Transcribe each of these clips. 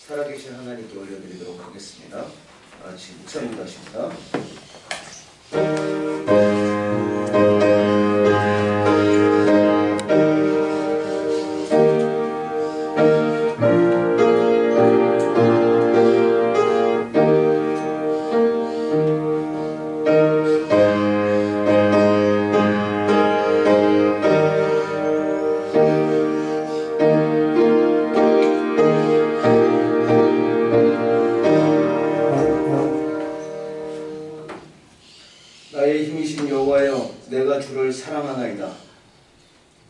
살아계신 하나님께 올려드리도록 하겠습니다. 지금 목사님 하십니다. 나의 힘이신 여호와여, 내가 주를 사랑하나이다.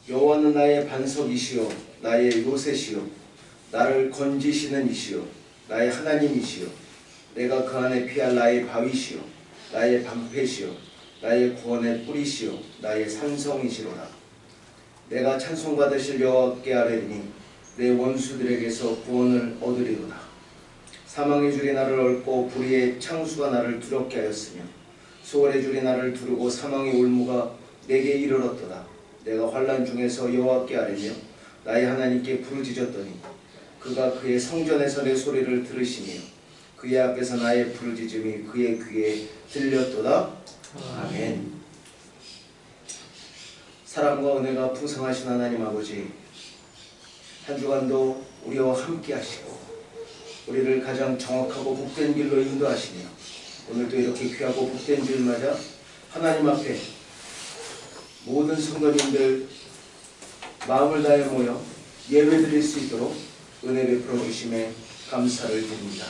여호와는 나의 반석이시요 나의 요새시요 나를 건지시는 이시요 나의 하나님이시요 내가 그 안에 피할 나의 바위시요 나의 방패시요 나의 구원의 뿌리시요 나의 산성이시로다. 내가 찬송받으실 여호와께 아뢰리니 내 원수들에게서 구원을 얻으리로다. 사망의 줄이 나를 얽고 불의의 창수가 나를 두렵게 하였으며 소월의 줄이 나를 두르고 사망의 올무가 내게 이르렀도다. 내가 환난 중에서 여호와께 아뢰며 나의 하나님께 부르짖었더니 그가 그의 성전에서 내 소리를 들으시며 그의 앞에서 나의 부르짖음이 그의 귀에 들렸도다. 아멘. 사랑과 은혜가 풍성하신 하나님 아버지, 한 주간도 우리와 함께 하시고 우리를 가장 정확하고 복된 길로 인도하시며 오늘도 이렇게 귀하고 복된 주일 맞아 하나님 앞에 모든 성도님들 마음을 다해 모여 예배드릴 수 있도록 은혜 베풀어 주심에 감사를 드립니다.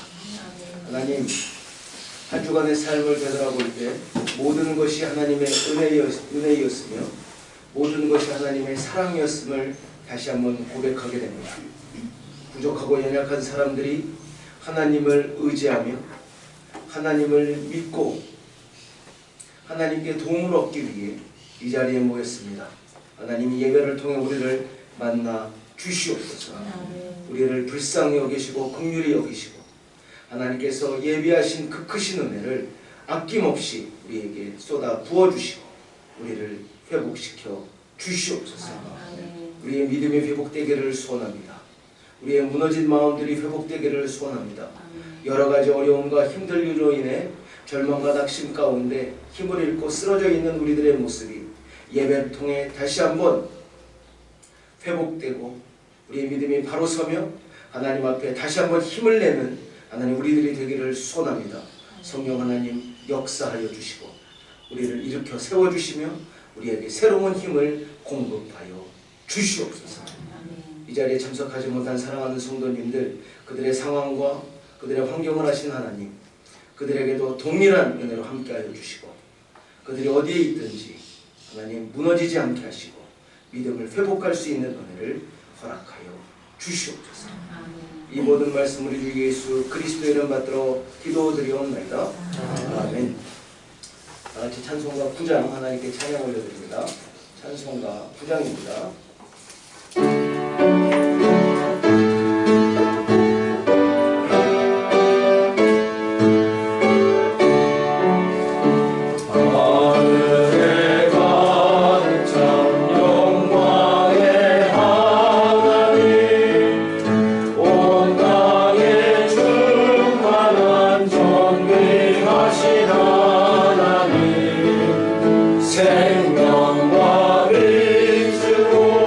하나님, 한 주간의 삶을 되돌아볼 때 모든 것이 하나님의 은혜였으며 모든 것이 하나님의 사랑이었음을 다시 한번 고백하게 됩니다. 부족하고 연약한 사람들이 하나님을 의지하며 하나님을 믿고 하나님께 도움을 얻기 위해 이 자리에 모였습니다. 하나님이 예배를 통해 우리를 만나 주시옵소서. 우리를 불쌍히 여기시고 긍휼히 여기시고 하나님께서 예비하신 그 크신 은혜를 아낌없이 우리에게 쏟아 부어주시고 우리를 회복시켜 주시옵소서. 우리의 믿음이 회복되기를 소원합니다. 우리의 무너진 마음들이 회복되기를 소원합니다. 여러가지 어려움과 힘들기로 인해 절망과 낙심 가운데 힘을 잃고 쓰러져 있는 우리들의 모습이 예배를 통해 다시 한번 회복되고 우리의 믿음이 바로 서며 하나님 앞에 다시 한번 힘을 내는 하나님 우리들이 되기를 소원합니다. 성령 하나님 역사하여 주시고 우리를 일으켜 세워주시며 우리에게 새로운 힘을 공급하여 주시옵소서. 이 자리에 참석하지 못한 사랑하는 성도님들, 그들의 상황과 그들의 환경을 아신 하나님, 그들에게도 동일한 은혜로 함께하여 주시고 그들이 어디에 있든지 하나님 무너지지 않게 하시고 믿음을 회복할 수 있는 은혜를 허락하여 주시옵소서. 이 모든 말씀을 우리 주 예수 그리스도의 이름 받들어 기도드리옵나이다. 아멘. 다같이 찬송가 9장 하나님께 찬양 올려드립니다. 찬송가 9장입니다. 생명과 일주로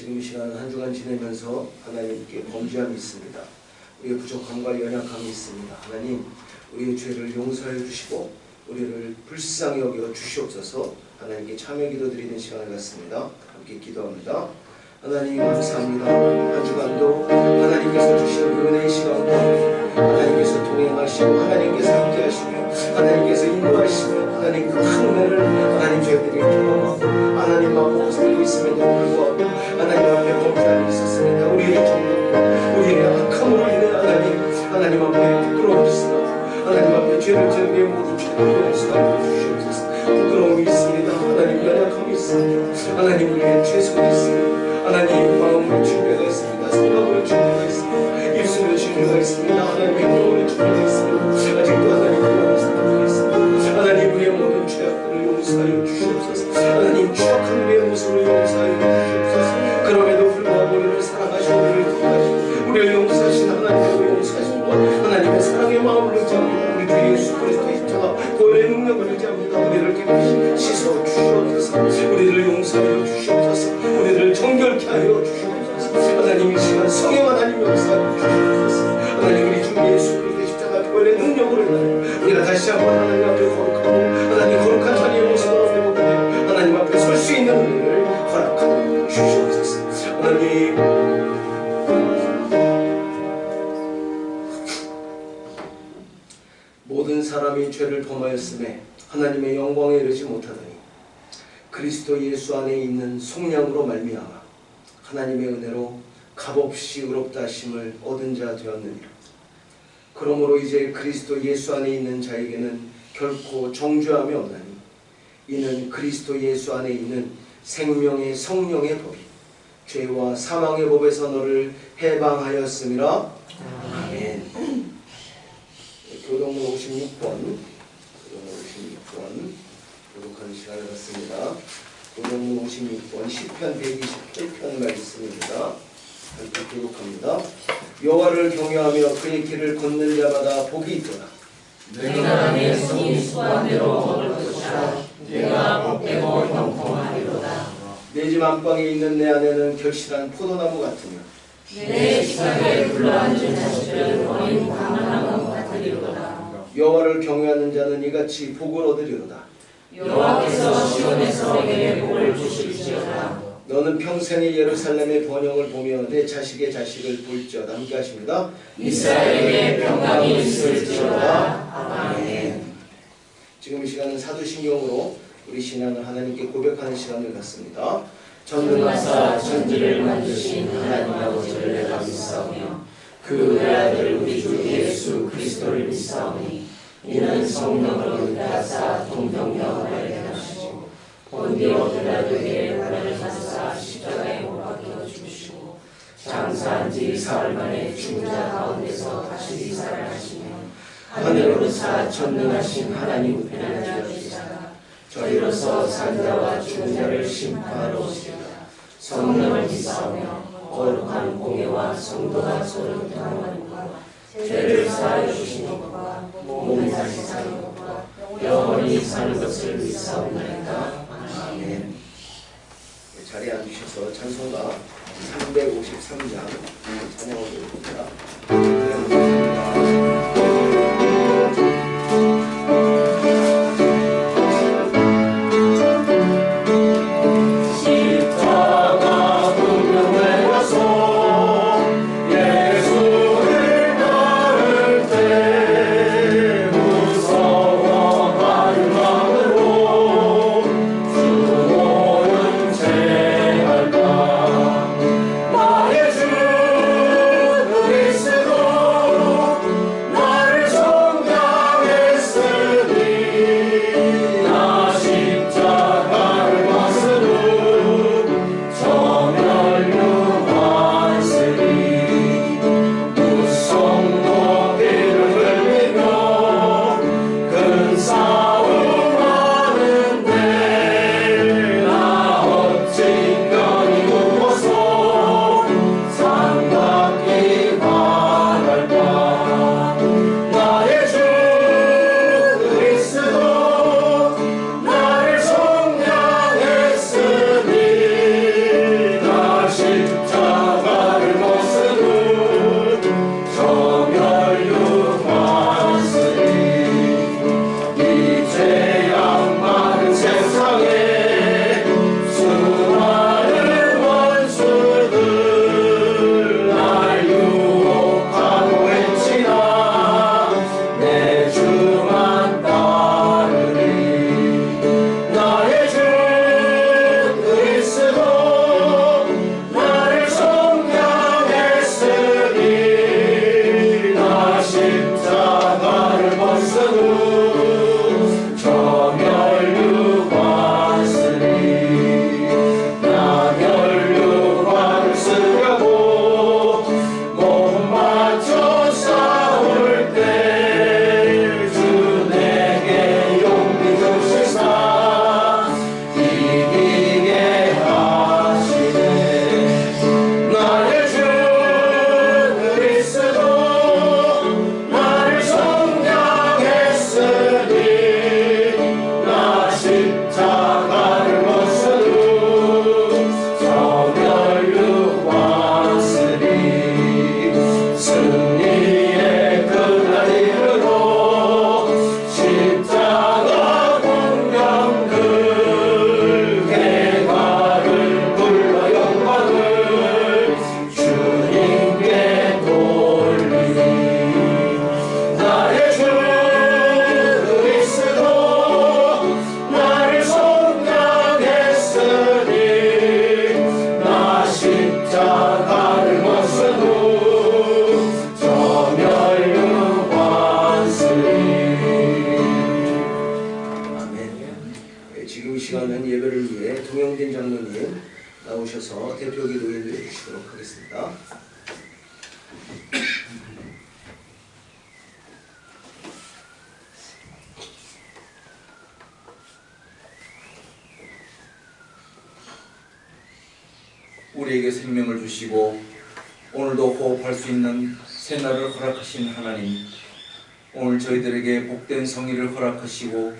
지금 이 시간 한 주간 지내면서 하나님께 범죄함이 있습니다. 우리의 부족함과 연약함이 있습니다. 하나님, 우리의 죄를 용서해 주시고 우리를 불쌍히 여겨 주시옵소서. 하나님께 참여 기도드리는 시간을 갖습니다. 함께 기도합니다. 하나님 감사합니다. 한 주간도 하나님께서 주시는 그 은혜의 시간 가운데 하나님께서 동행하시고 하나님께서 함께하시며 하나님께서 인도하시며 하나님 그 큰 은혜를 하나님 저희들에게 경험하고 하나님만 보고 살고 있음에도 불구하고 하나님 앞에 범죄함이 있었습니다. 우리의 정욕과 우리의 악함으로 인해 하나님 앞에 부끄러움이시고 하나님 앞에 죄를 지은 우리의 모든 죄를 용서하여 주시옵소서. 부끄러움이 있습니다. 하나님 연약함이 있습니다. 하나님 우리의 죄성이 있습니다. 하나님 마음으로 준비가 있습니다. 생각으로 준비가 있습니다. 입술로 준비가 있습니다. 하나님 행동으로 준비가 있습니다. 아직도 하나님 그만한 사람이 있습니다. 하나님 우리의 모든 죄악들을 용서하여 주시옵소서. 하나님 추악한 우리의 모습을 용서하여 주시옵소서. 그럼에도 불구하고 우리를 사랑하시고 우리를 구원하시고 우리를 용서하신 하나님의 용서하신 것 하나님의 사랑의 마음을 의지합니다. 우리 주 예수 그리스도의 십자가 보혈의 능력을 의지합니다. 우리를 깨끗이 씻어 주시옵소서. 우리를 용서하여 주시옵소서. 우리를 정결케 하여 주시옵소서. 하나님 이 시간 성령 하나님 용서하여 주시옵소서. 하나님 우리 주 예수 그리스도의 십자가 보혈의 능력으로 인하여 우리가 다시 한번 하나님 앞에 거룩하고 하나님 거룩한 자리의 모습으로 회복되어 하나님 앞에 설 수 있는 은혜를 허락하여 주시옵소서. 하나님 모든 사람이 죄를 범하였음에 하나님의 영광에 이르지 못하더니 그리스도 예수 안에 있는 속량으로 말미암아 하나님의 은혜로 값없이 의롭다 하심을 얻은 자 되었느니라. 그러므로 이제 그리스도 예수 안에 있는 자에게는 결코 정죄함이 없나니 이는 그리스도 예수 안에 있는 생명의 성령의 법이 죄와 사망의 법에서 너를 해방하였음이라. 아멘. 교동문 56번 교독하는 시간을 갖습니다. 교동문 56번 시편 128편 말씀입니다. 함께 교독합니다. 여호와를 경외하며 그의 길을 걷는 자마다 복이 있도다. 내가 내 손이 수완대로 먹을 것이라. 내가 복되고 형통하리로다. 내 집 안방에 있는 내 아내는 결실한 포도나무 같으며 내 시각에 불러앉은 자식들은 어린 가마나무 같으리로다. 여호와를 경외하는 자는 이같이 복을 얻으리로다. 여호와께서 시온에서 내게 복을 주실지어다. 너는 평생의 예루살렘의 번영을 보며 내 자식의 자식을 볼지어다. 함께 하십니다. 이스라엘에게 평강이 있을지어다. 아멘. 지금 이 시간은 사도신경으로 우리 신앙을 하나님께 고백하는 시간을 갖습니다. 전능하사 천지를 만드신 하나님 아버지를 내가 믿사오며 그 외아들 우리 주 예수 그리스도를 믿사오니 이는 성령으로 인하사 동정녀 발견하시고 본디오 빌라도에게 고난을 받으사 십자가에 못 박혀 죽으시고 장사한 지 사흘 만에 죽은 자 가운데서 다시 살아나시며 하늘로 오르사 전능하신 하나님 우편에 앉으시다가 저희로서 산자와 죽은 자를 심판하러 오시리라. 성령을 믿사오며 거룩한 공예와 성도가 서로 통하는 것 죄를 사하여 주신 것과 몸이 다시 사는 것과 영원히 사는 것을 믿사옵나이다. 아멘. 자리에 앉으셔서 찬송가 353장 찬양하겠습니다. 나의 주 그리스도 목사님 나오셔서 대표 기도를 해주시도록 하겠습니다. 우리에게 생명을 주시고 오늘도 호흡할 수 있는 새날을 허락하신 하나님, 오늘 저희들에게 복된 성의를 허락하시고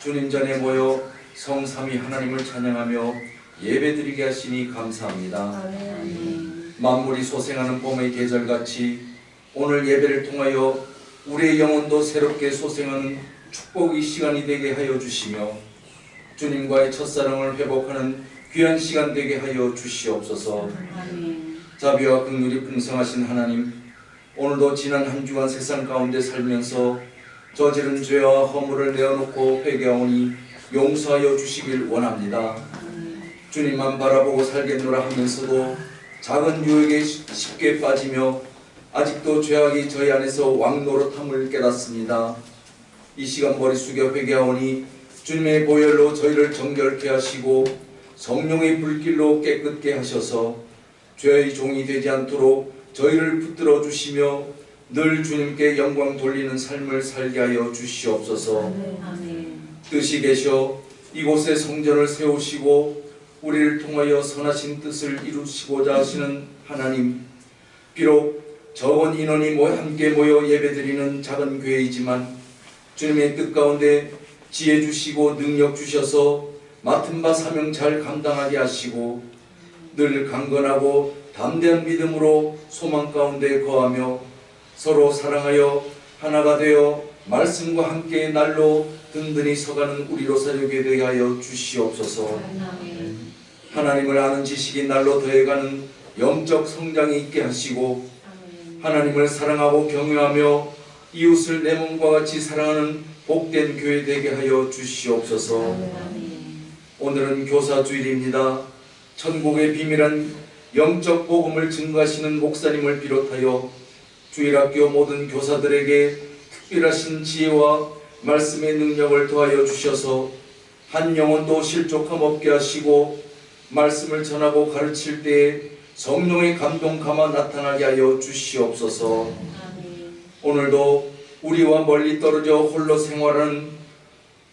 주님 전에 모여 성삼위 하나님을 찬양하며 예배드리게 하시니 감사합니다. 만물이 소생하는 봄의 계절같이 오늘 예배를 통하여 우리의 영혼도 새롭게 소생하는 축복의 시간이 되게 하여 주시며 주님과의 첫사랑을 회복하는 귀한 시간 되게 하여 주시옵소서. 자비와 긍휼이 풍성하신 하나님, 오늘도 지난 한 주간 세상 가운데 살면서 저지른 죄와 허물을 내어놓고 회개하오니 용서하여 주시길 원합니다. 주님만 바라보고 살겠노라 하면서도 작은 유혹에 쉽게 빠지며 아직도 죄악이 저희 안에서 왕노릇함을 깨닫습니다. 이 시간 머리 숙여 회개하오니 주님의 보혈로 저희를 정결케 하시고 성령의 불길로 깨끗게 하셔서 죄의 종이 되지 않도록 저희를 붙들어 주시며 늘 주님께 영광 돌리는 삶을 살게 하여 주시옵소서. 뜻이 계셔 이곳에 성전을 세우시고 우리를 통하여 선하신 뜻을 이루시고자 하시는 하나님, 비록 적은 인원이 함께 모여 예배드리는 작은 교회이지만 주님의 뜻 가운데 지혜 주시고 능력 주셔서 맡은 바 사명 잘 감당하게 하시고 늘 강건하고 담대한 믿음으로 소망 가운데 거하며 서로 사랑하여 하나가 되어 말씀과 함께 날로 든든히 서가는 우리로 살게 되게 하여 주시옵소서. 하나님을 아는 지식이 날로 더해가는 영적 성장이 있게 하시고 하나님을 사랑하고 경외하며 이웃을 내 몸과 같이 사랑하는 복된 교회 되게 하여 주시옵소서. 오늘은 교사주일입니다. 천국의 비밀한 영적 복음을 증거하시는 목사님을 비롯하여 주일학교 모든 교사들에게 특별하신 지혜와 말씀의 능력을 더하여 주셔서 한 영혼도 실족함 없게 하시고 말씀을 전하고 가르칠 때에 성령의 감동 감화 나타나게 하여 주시옵소서. 오늘도 우리와 멀리 떨어져 홀로 생활하는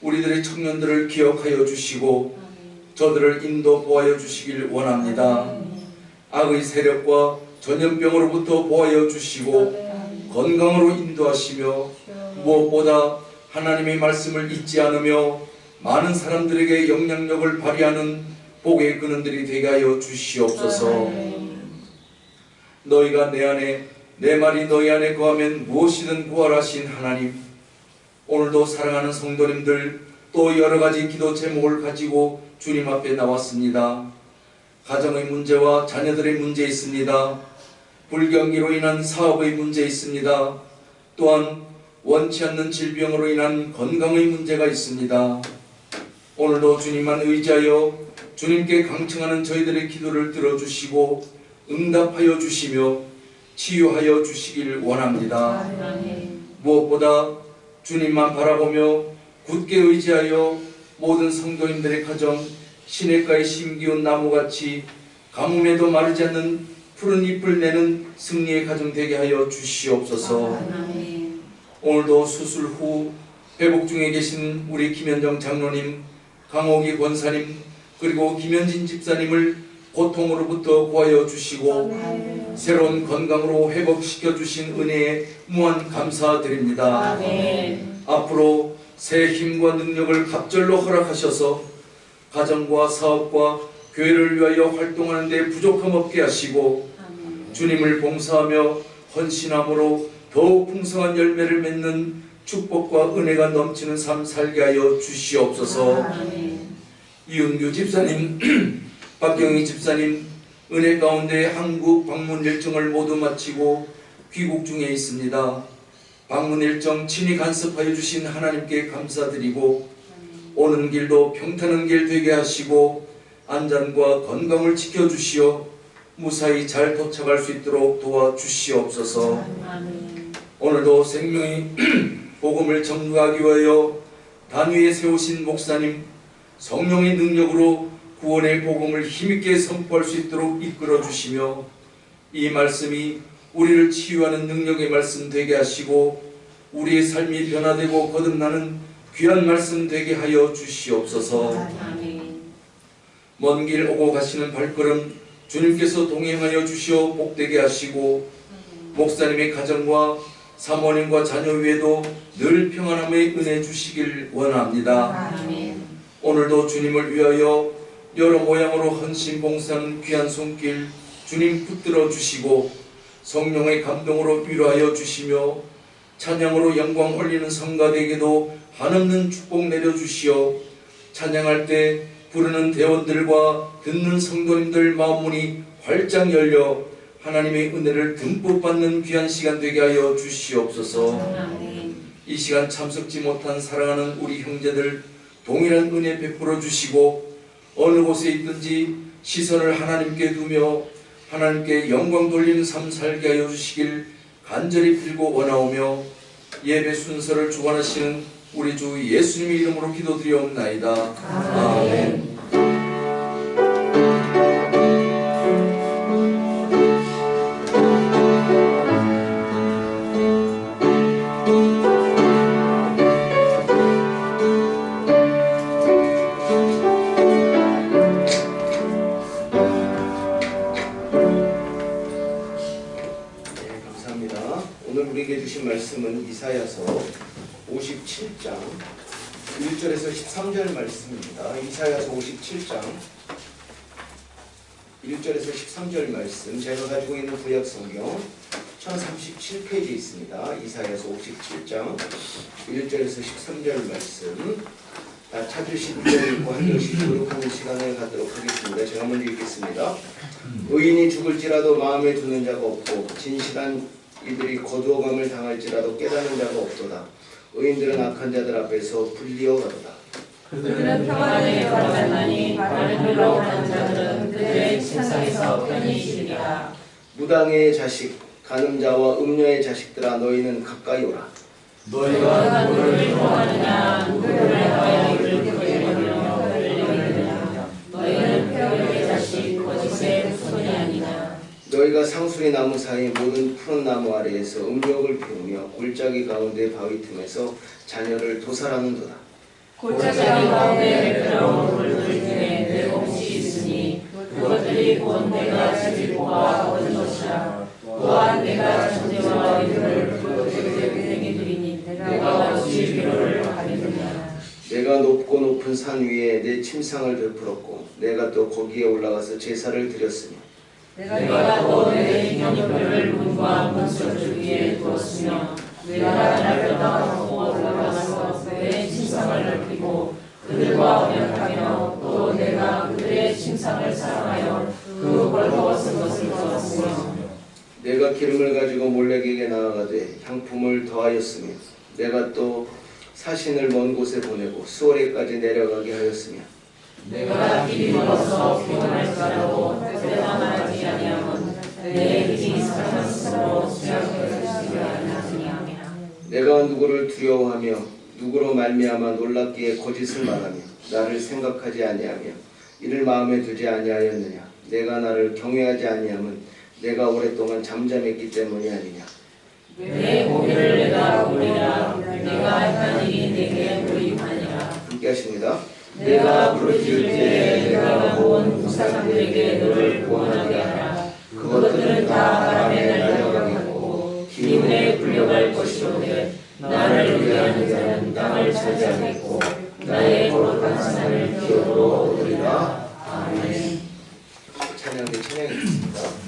우리들의 청년들을 기억하여 주시고 저들을 인도 보호하여 주시길 원합니다. 악의 세력과 전염병으로부터 보호하여 주시고 건강으로 인도하시며 무엇보다 하나님의 말씀을 잊지 않으며 많은 사람들에게 영향력을 발휘하는 복의 근원들이 되게 하여 주시옵소서. 너희가 내 안에 내 말이 너희 안에 거하면 무엇이든 구하라신 하나님, 오늘도 사랑하는 성도님들 또 여러가지 기도 제목을 가지고 주님 앞에 나왔습니다. 가정의 문제와 자녀들의 문제 있습니다. 불경기로 인한 사업의 문제 있습니다. 또한 원치 않는 질병으로 인한 건강의 문제가 있습니다. 오늘도 주님만 의지하여 주님께 강청하는 저희들의 기도를 들어주시고 응답하여 주시며 치유하여 주시길 원합니다. 무엇보다 주님만 바라보며 굳게 의지하여 모든 성도님들의 가정 시냇가에 심기운 나무같이 가뭄에도 마르지 않는 푸른 잎을 내는 승리의 가정 되게 하여 주시옵소서. 오늘도 수술 후 회복 중에 계신 우리 김현정 장로님, 강옥희 권사님, 그리고 김현진 집사님을 고통으로부터 구하여 주시고 새로운 건강으로 회복시켜 주신 은혜에 무한 감사드립니다. 앞으로 새 힘과 능력을 갑절로 허락하셔서 가정과 사업과 교회를 위하여 활동하는 데 부족함 없게 하시고 주님을 봉사하며 헌신함으로 더욱 풍성한 열매를 맺는 축복과 은혜가 넘치는 삶 살게 하여 주시옵소서. 이은규 집사님, 박경희 집사님 은혜 가운데 한국 방문 일정을 모두 마치고 귀국 중에 있습니다. 방문 일정 친히 간섭하여 주신 하나님께 감사드리고 오는 길도 평탄한 길 되게 하시고 안전과 건강을 지켜주시어 무사히 잘 도착할 수 있도록 도와주시옵소서. 오늘도 생명의 복음을 전가하기 위하여 단위에 세우신 목사님, 성령의 능력으로 구원의 복음을 힘있게 선포할 수 있도록 이끌어 주시며 이 말씀이 우리를 치유하는 능력의 말씀 되게 하시고 우리의 삶이 변화되고 거듭나는 귀한 말씀 되게 하여 주시옵소서. 아멘. 먼 길 오고 가시는 발걸음 주님께서 동행하여 주시어 복되게 하시고 목사님의 가정과 사모님과 자녀 위에도 늘 평안함의 은혜 주시길 원합니다. 아멘. 오늘도 주님을 위하여 여러 모양으로 헌신 봉사하는 귀한 손길 주님 붙들어 주시고 성령의 감동으로 위로하여 주시며 찬양으로 영광 올리는 성가대에게도 한없는 축복 내려주시어 찬양할 때 부르는 대원들과 듣는 성도님들 마음문이 활짝 열려 하나님의 은혜를 듬뿍 받는 귀한 시간 되게 하여 주시옵소서. 아멘. 이 시간 참석지 못한 사랑하는 우리 형제들 동일한 은혜 베풀어 주시고 어느 곳에 있든지 시선을 하나님께 두며 하나님께 영광 돌리는 삶 살게 하여 주시길 간절히 빌고 원하오며 예배 순서를 주관하시는 우리 주 예수님의 이름으로 기도드리옵나이다. 아멘. 말씀은 이사야서 57장 1절에서 13절 말씀입니다. 이사야서 57장 1절에서 13절 말씀, 제가 가지고 있는 구약 성경 1037페이지에 있습니다. 이사야서 57장 1절에서 13절 말씀 다 찾으신 분 읽고 한 절씩 교독하는 시간을 갖도록 하겠습니다. 제가 먼저 읽겠습니다. 의인이 죽을지라도 마음에 두는 자가 없고 진실한 이들이 거두어감을 당할지라도 깨닫는 자가 없도다. 의인들은 악한 자들 앞에서 불리어 가도다. 그들은 평안에 걸어갔나니 발을 흘러가는 자들은 그들의 책상에서 편히 쉬리라. 무당의 자식, 간음자와 음녀의 자식들아, 너희는 가까이 오라. 너희가 누구를 좋아하느냐, 누구를 하여 이를 거리며 끌려느냐. 너희는 폐역의 자식, 거짓의 후손이 아니냐. 너희가 상수리 나무 사이 모든 푸른 나무 아래에서 음욕을 피우며 골짜기 가운데 바위 틈에서 자녀를 도살하는도다. 골짜기 가운데 매끄러운 물들 중에 내 몫이 있으니 그것들이 곧 내가 지지고와 얻은 것이라. 또한 내가 천재와 인물을 그것들에게 드리니 내가 어찌 위로를 하겠느냐. 내가 높고 높은 산 위에 내 침상을 베풀었고 내가 또 거기에 올라가서 제사를 드렸으며 내가 또 내 기념물을 문과 문서줄 위에 두었으며 내가 날벼락하고 올라가서 내 침상을 넓히고 그들과 언약하며 또 내가 그들의 침상을 사랑하여 그 벌거벗은 것을 주었으며 내가 기름을 가지고 몰렉에게 나아가되 향품을 더하였으며 내가 또 사신을 먼 곳에 보내고 수월에까지 내려가게 하였으며 내가 길이 멀어서 피곤할지라도 대담하지 아니하면 내 길이 사람 스스로 수양해주시지 아니하느냐. 내가 누구를 두려워하며 누구로 말미암아 놀랍기에 거짓을 말하며 나를 생각하지 아니하며 이를 마음에 두지 아니하였느냐. 내가 나를 경외하지 아니하면 내가 오랫동안 잠잠했기 때문이 아니냐. 내 고기를 내가 보리라. 내가 한 일이 내게 보임하니라. 함께 하십니다. 내가 부르짖을 때에 내가 본 부사장들에게 너를 구원하게 하라. 그것들은 다 바람에 날려가겠고 기운에 불려갈 것이로되 나를 위하는 자는 땅을 차지하겠고 나의 거룩한 산을 기업으로 얻으리라. 아멘. 찬양대 찬양이겠습니다.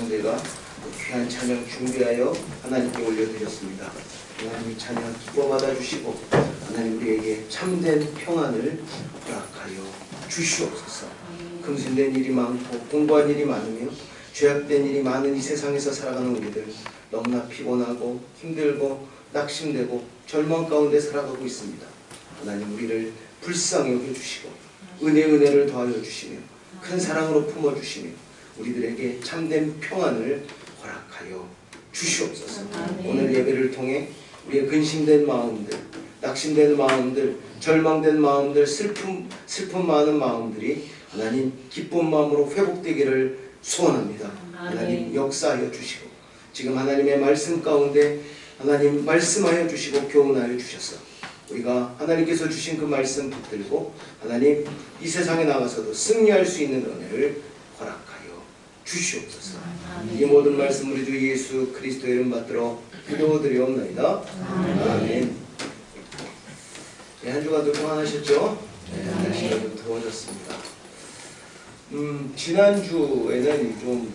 가운데가 귀한 찬양 준비하여 하나님께 올려드렸습니다. 하나님 찬양 기뻐 받아주시고 하나님 우리에게 참된 평안을 허락하여 주시옵소서. 금순된 일이 많고 공부한 일이 많으며 죄악된 일이 많은 이 세상에서 살아가는 우리들 너무나 피곤하고 힘들고 낙심되고 절망 가운데 살아가고 있습니다. 하나님 우리를 불쌍히 여겨주시고 은혜를 더하여 주시며 큰 사랑으로 품어주시며 우리들에게 참된 평안을 허락하여 주시옵소서. 오늘 예배를 통해 우리의 근심된 마음들, 낙심된 마음들, 절망된 마음들, 슬픔 많은 마음들이 하나님 기쁜 마음으로 회복되기를 소원합니다. 하나님 역사하여 주시고 지금 하나님의 말씀 가운데 하나님 말씀하여 주시고 교훈하여 주셔서 우리가 하나님께서 주신 그 말씀 붙들고 하나님 이 세상에 나가서도 승리할 수 있는 은혜를 허락하여 주시옵소서. 이 모든 말씀 우리 주 예수 그리스도의 이름 받들어 기도드리옵나이다. 아멘. 네, 한 주간도 평안하셨죠? 네, 날씨가 좀 더워졌습니다. 지난주에는 좀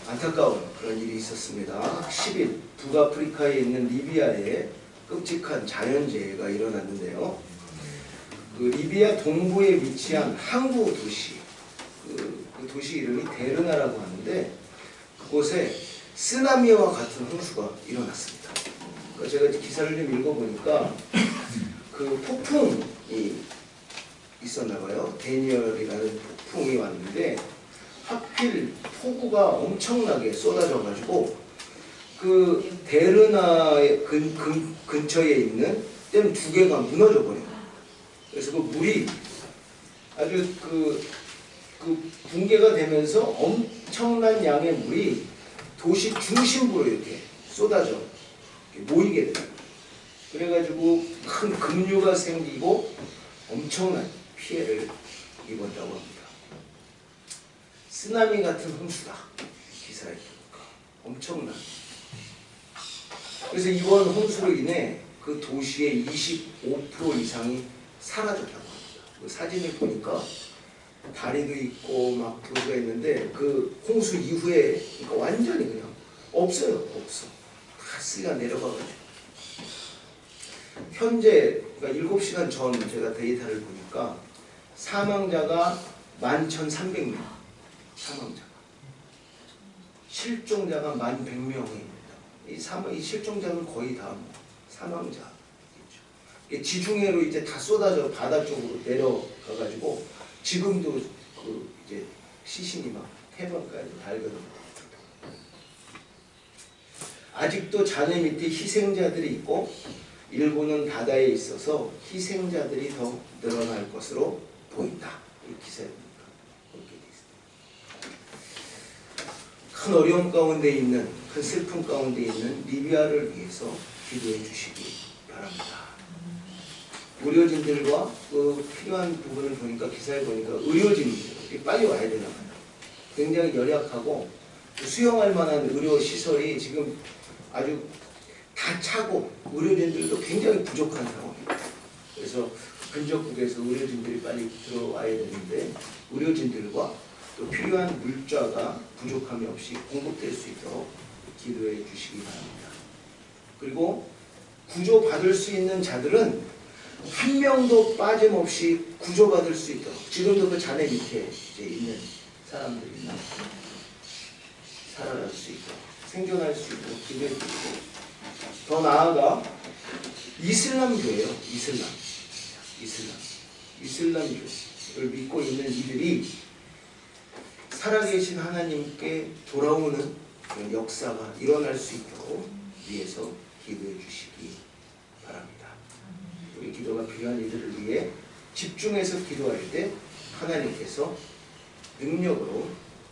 안타까운 그런 일이 있었습니다. 10일 북아프리카에 있는 리비아에 끔찍한 자연재해가 일어났는데요. 그 리비아 동부에 위치한 항구 도시, 그 도시 이름이 데르나라고 하는데 그곳에 쓰나미와 같은 홍수가 일어났습니다. 그러니까 제가 기사를 좀 읽어보니까 그 폭풍이 있었나봐요. 데니얼이라는 폭풍이 왔는데 하필 폭우가 엄청나게 쏟아져가지고 그 데르나 근처에 있는 댐 2개가 무너져 버려요. 그래서 그 물이 아주 그 붕괴가 되면서 엄청난 양의 물이 도시 중심부로 이렇게 쏟아져 이렇게 모이게 돼요. 그래가지고 큰 급류가 생기고 엄청난 피해를 입었다고 합니다. 쓰나미 같은 홍수다. 기사에 보니까 엄청난. 그래서 이번 홍수로 인해 그 도시의 25% 이상이 사라졌다고 합니다. 그 사진을 보니까 다리도 있고 막 도시가 있는데 그 홍수 이후에 그러니까 완전히 그냥 없어요. 없어. 다 쓰가 내려가가지고. 현재 그러니까 7시간 전 제가 데이터를 보니까 사망자가 11,300명. 사망자가. 실종자가 11,100명입니다. 이 실종자는 거의 다 사망자겠죠. 지중해로 이제 다 쏟아져 바다 쪽으로 내려가가지고 지금도 그 이제 시신이 막 해변까지 달겨듭니다. 아직도 잔해 밑에 희생자들이 있고 일부는 바다에 있어서 희생자들이 더 늘어날 것으로 보인다. 이 기사에 보니까 그렇게 돼 있습니다. 큰 어려움 가운데 있는, 큰 슬픔 가운데 있는 리비아를 위해서 기도해 주시기 바랍니다. 의료진들과 그 필요한 부분을 보니까 기사에 보니까 의료진들이 빨리 와야 되나 봐요. 굉장히 열약하고 수용할 만한 의료 시설이 지금 아주 다 차고 의료진들도 굉장히 부족한 상황입니다. 그래서 근접국에서 의료진들이 빨리 들어와야 되는데 의료진들과 또 필요한 물자가 부족함이 없이 공급될 수 있도록 기도해 주시기 바랍니다. 그리고 구조받을 수 있는 자들은 한 명도 빠짐없이 구조받을 수 있도록 지금도 그 잔해 밑에 이제 있는 사람들이 살아날 수 있도록 생존할 수 있도록 기도해 주시고 더 나아가 이슬람교예요. 이슬람교를 믿고 있는 이들이 살아계신 하나님께 돌아오는 그런 역사가 일어날 수 있도록 위해서 기도해 주시기 바랍니다. 우리 기도가 필요한 이들을 위해 집중해서 기도할 때 하나님께서 능력으로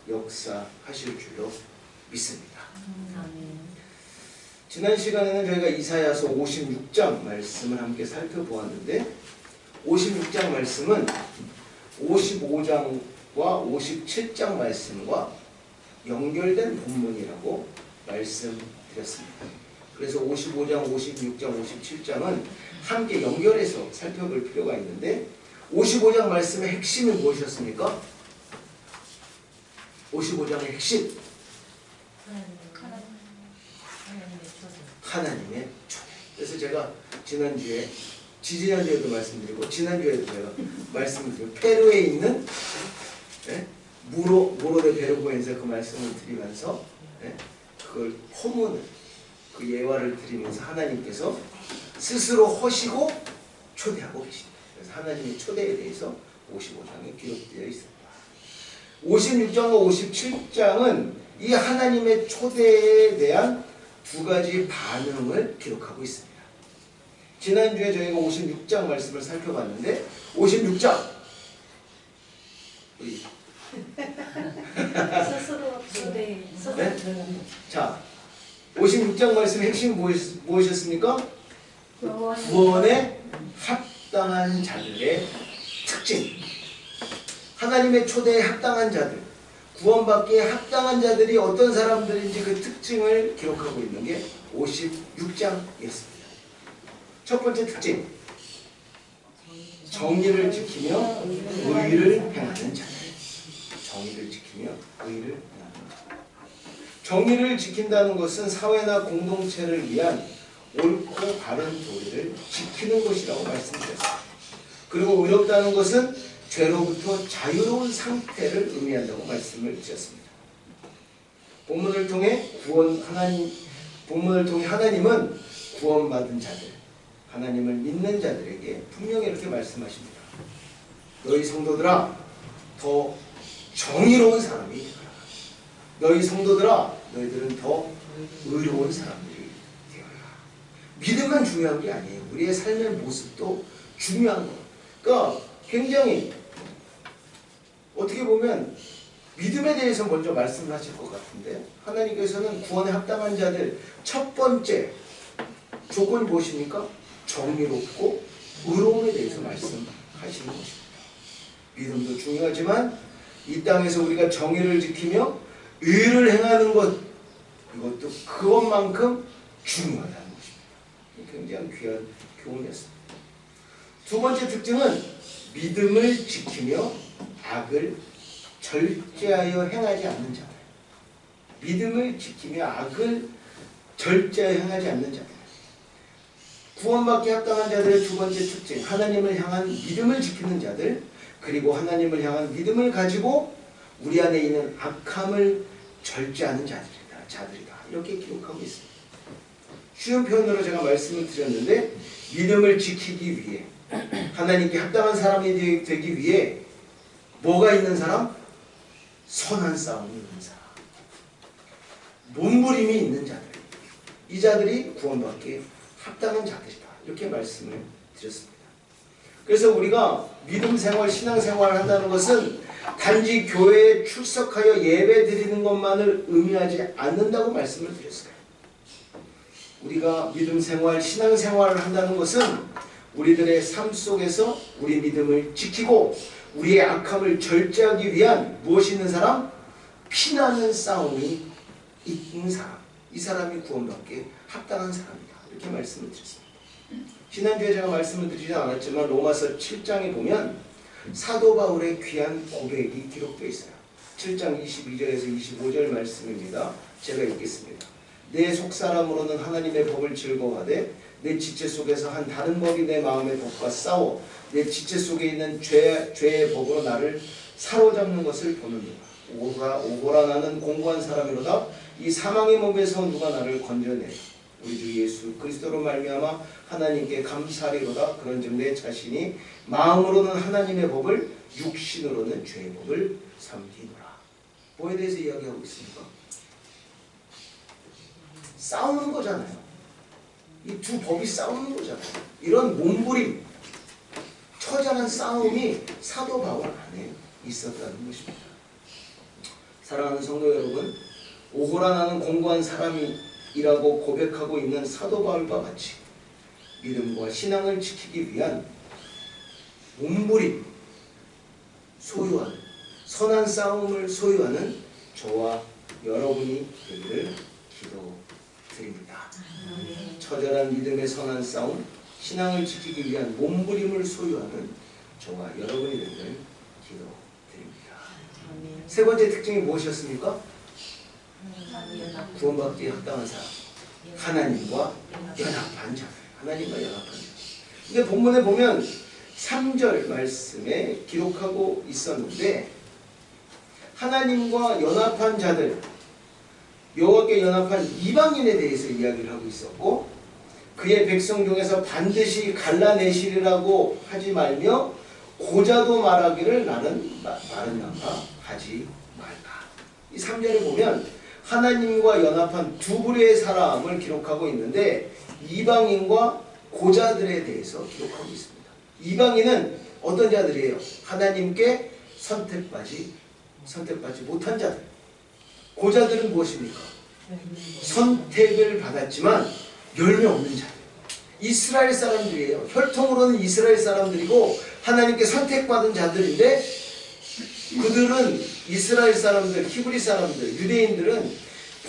역사하실 줄로 믿습니다. 지난 시간에는 저희가 이사야서 56장 말씀을 함께 살펴보았는데 56장 말씀은 55장과 57장 말씀과 연결된 본문이라고 말씀드렸습니다. 그래서 55장, 56장, 57장은 함께 연결해서 살펴볼 필요가 있는데 55장 말씀의 핵심은 무엇이었습니까? 55장의 핵심 하나님의 초대. 그래서 제가 지난주에, 지지난주에도 말씀드리고 지난주에도 제가 말씀드리고 페루에 있는 무로데 베르고에서 그 말씀을 드리면서 그걸 포문을, 그 예화를 드리면서 하나님께서 스스로 허시고 초대하고 계십니다. 그래서 하나님의 초대에 대해서 55장에 기록되어 있습니다. 56장과 57장은 이 하나님의 초대에 대한 두 가지 반응을 기록하고 있습니다. 지난주에 저희가 56장 말씀을 살펴봤는데 56장 우리 스스로 초대. 자, 56장 말씀의 핵심이 무엇이었습니까? 구원에 합당한 자들의 특징. 하나님의 초대에 합당한 자들, 구원받기에 합당한 자들이 어떤 사람들인지 그 특징을 기록하고 있는 게 56장이었습니다. 첫 번째 특징, 정의를 지키며 의를 행하는 자들. 정의를 지키며 의를 행하는 자들. 정의를 지킨다는 것은 사회나 공동체를 위한 옳고 바른 도리를 지키는 것이라고 말씀드렸습니다. 그리고 의롭다는 것은 죄로부터 자유로운 상태를 의미한다고 말씀을 드렸습니다. 본문을 통해 하나님은 구원받은 자들, 하나님을 믿는 자들에게 분명히 이렇게 말씀하십니다. 너희 성도들아, 더 정의로운 사람이 되어라. 너희 성도들아, 너희들은 더 의로운 사람들이 되어라. 믿음은 중요한 게 아니에요. 우리의 삶의 모습도 중요한 거예요. 그러니까 굉장히 어떻게 보면 믿음에 대해서 먼저 말씀을 하실 것 같은데, 하나님께서는 구원에 합당한 자들 첫 번째 조건이 무엇입니까? 정의롭고 의로움에 대해서 말씀하시는 것입니다. 믿음도 중요하지만 이 땅에서 우리가 정의를 지키며 의를 행하는 것, 이것도 그것만큼 중요하다는 것입니다. 굉장히 귀한 교훈이었습니다. 두 번째 특징은 믿음을 지키며 악을 절제하여 행하지 않는 자들. 믿음을 지키며 악을 절제하여 행하지 않는 자들. 구원받기 합당한 자들의 두 번째 특징, 하나님을 향한 믿음을 지키는 자들, 그리고 하나님을 향한 믿음을 가지고 우리 안에 있는 악함을 절제하는 자들이다. 이렇게 기록하고 있습니다. 쉬운 표현으로 제가 말씀을 드렸는데, 믿음을 지키기 위해, 하나님께 합당한 사람이 되기 위해 뭐가 있는 사람? 선한 싸움이 있는 사람, 몸부림이 있는 자들, 이 자들이 구원받기에 합당한 자들이다. 이렇게 말씀을 드렸습니다. 그래서 우리가 믿음 생활, 신앙 생활을 한다는 것은 단지 교회에 출석하여 예배 드리는 것만을 의미하지 않는다고 말씀을 드렸어요. 우리가 믿음 생활, 신앙 생활을 한다는 것은 우리들의 삶 속에서 우리 믿음을 지키고 우리의 악함을 절제하기 위한 무엇이 있는 사람? 피나는 싸움이 있는 사람. 이 사람이 구원받기에 합당한 사람이다. 이렇게 말씀을 드렸습니다. 지난주에 제가 말씀을 드리지 않았지만 로마서 7장에 보면 사도 바울의 귀한 고백이 기록되어 있어요. 7장 22절에서 25절 말씀입니다. 제가 읽겠습니다. 내 속사람으로는 하나님의 법을 즐거워하되 내 지체 속에서 한 다른 법이 내 마음의 법과 싸워 내 지체 속에 있는 죄의 법으로 나를 사로잡는 것을 보느니라. 오호라 나는 공고한 사람이로다. 이 사망의 몸에서 누가 나를 건져내라. 우리 주 예수 그리스도로 말미암아 하나님께 감사리로다. 그런즉 내 자신이 마음으로는 하나님의 법을, 육신으로는 죄의 법을 삼키노라. 뭐에 대해서 이야기하고 있습니까? 싸우는 거잖아요. 이 두 법이 싸우는 거잖아요. 이런 몸부림, 처절한 싸움이 사도 바울 안에 있었다는 것입니다. 사랑하는 성도 여러분, 오호라 나는 공고한 사람이라고 고백하고 있는 사도 바울과 같이 믿음과 신앙을 지키기 위한 몸부림, 소유하는 선한 싸움을 소유하는 저와 여러분이 되기를 기도드립니다. 처절한 믿음의 선한 싸움, 신앙을 지키기 위한 몸부림을 소유하는 저와 여러분이 되기를 기도드립니다. 세 번째 특징이 무엇이었습니까? 구원받기에 합당한 사람. 하나님과 연합한 자. 하나님과 연합한 자. 근데 본문에 보면 3절 말씀에 기록하고 있었는데 하나님과 연합한 자들, 여호와께 연합한 이방인에 대해서 이야기를 하고 있었고 그의 백성 중에서 반드시 갈라내시리라고 하지 말며 고자도 말하기를 나는 마른 양과 하지 말까. 이 3절에 보면 하나님과 연합한 두 부류의 사람을 기록하고 있는데 이방인과 고자들에 대해서 기록하고 있습니다. 이방인은 어떤 자들이에요? 하나님께 선택받지 못한 자들. 고자들은 무엇입니까? 선택을 받았지만 열매 없는 자들. 이스라엘 사람들이에요. 혈통으로는 이스라엘 사람들이고 하나님께 선택받은 자들인데 그들은 이스라엘 사람들, 히브리 사람들, 유대인들은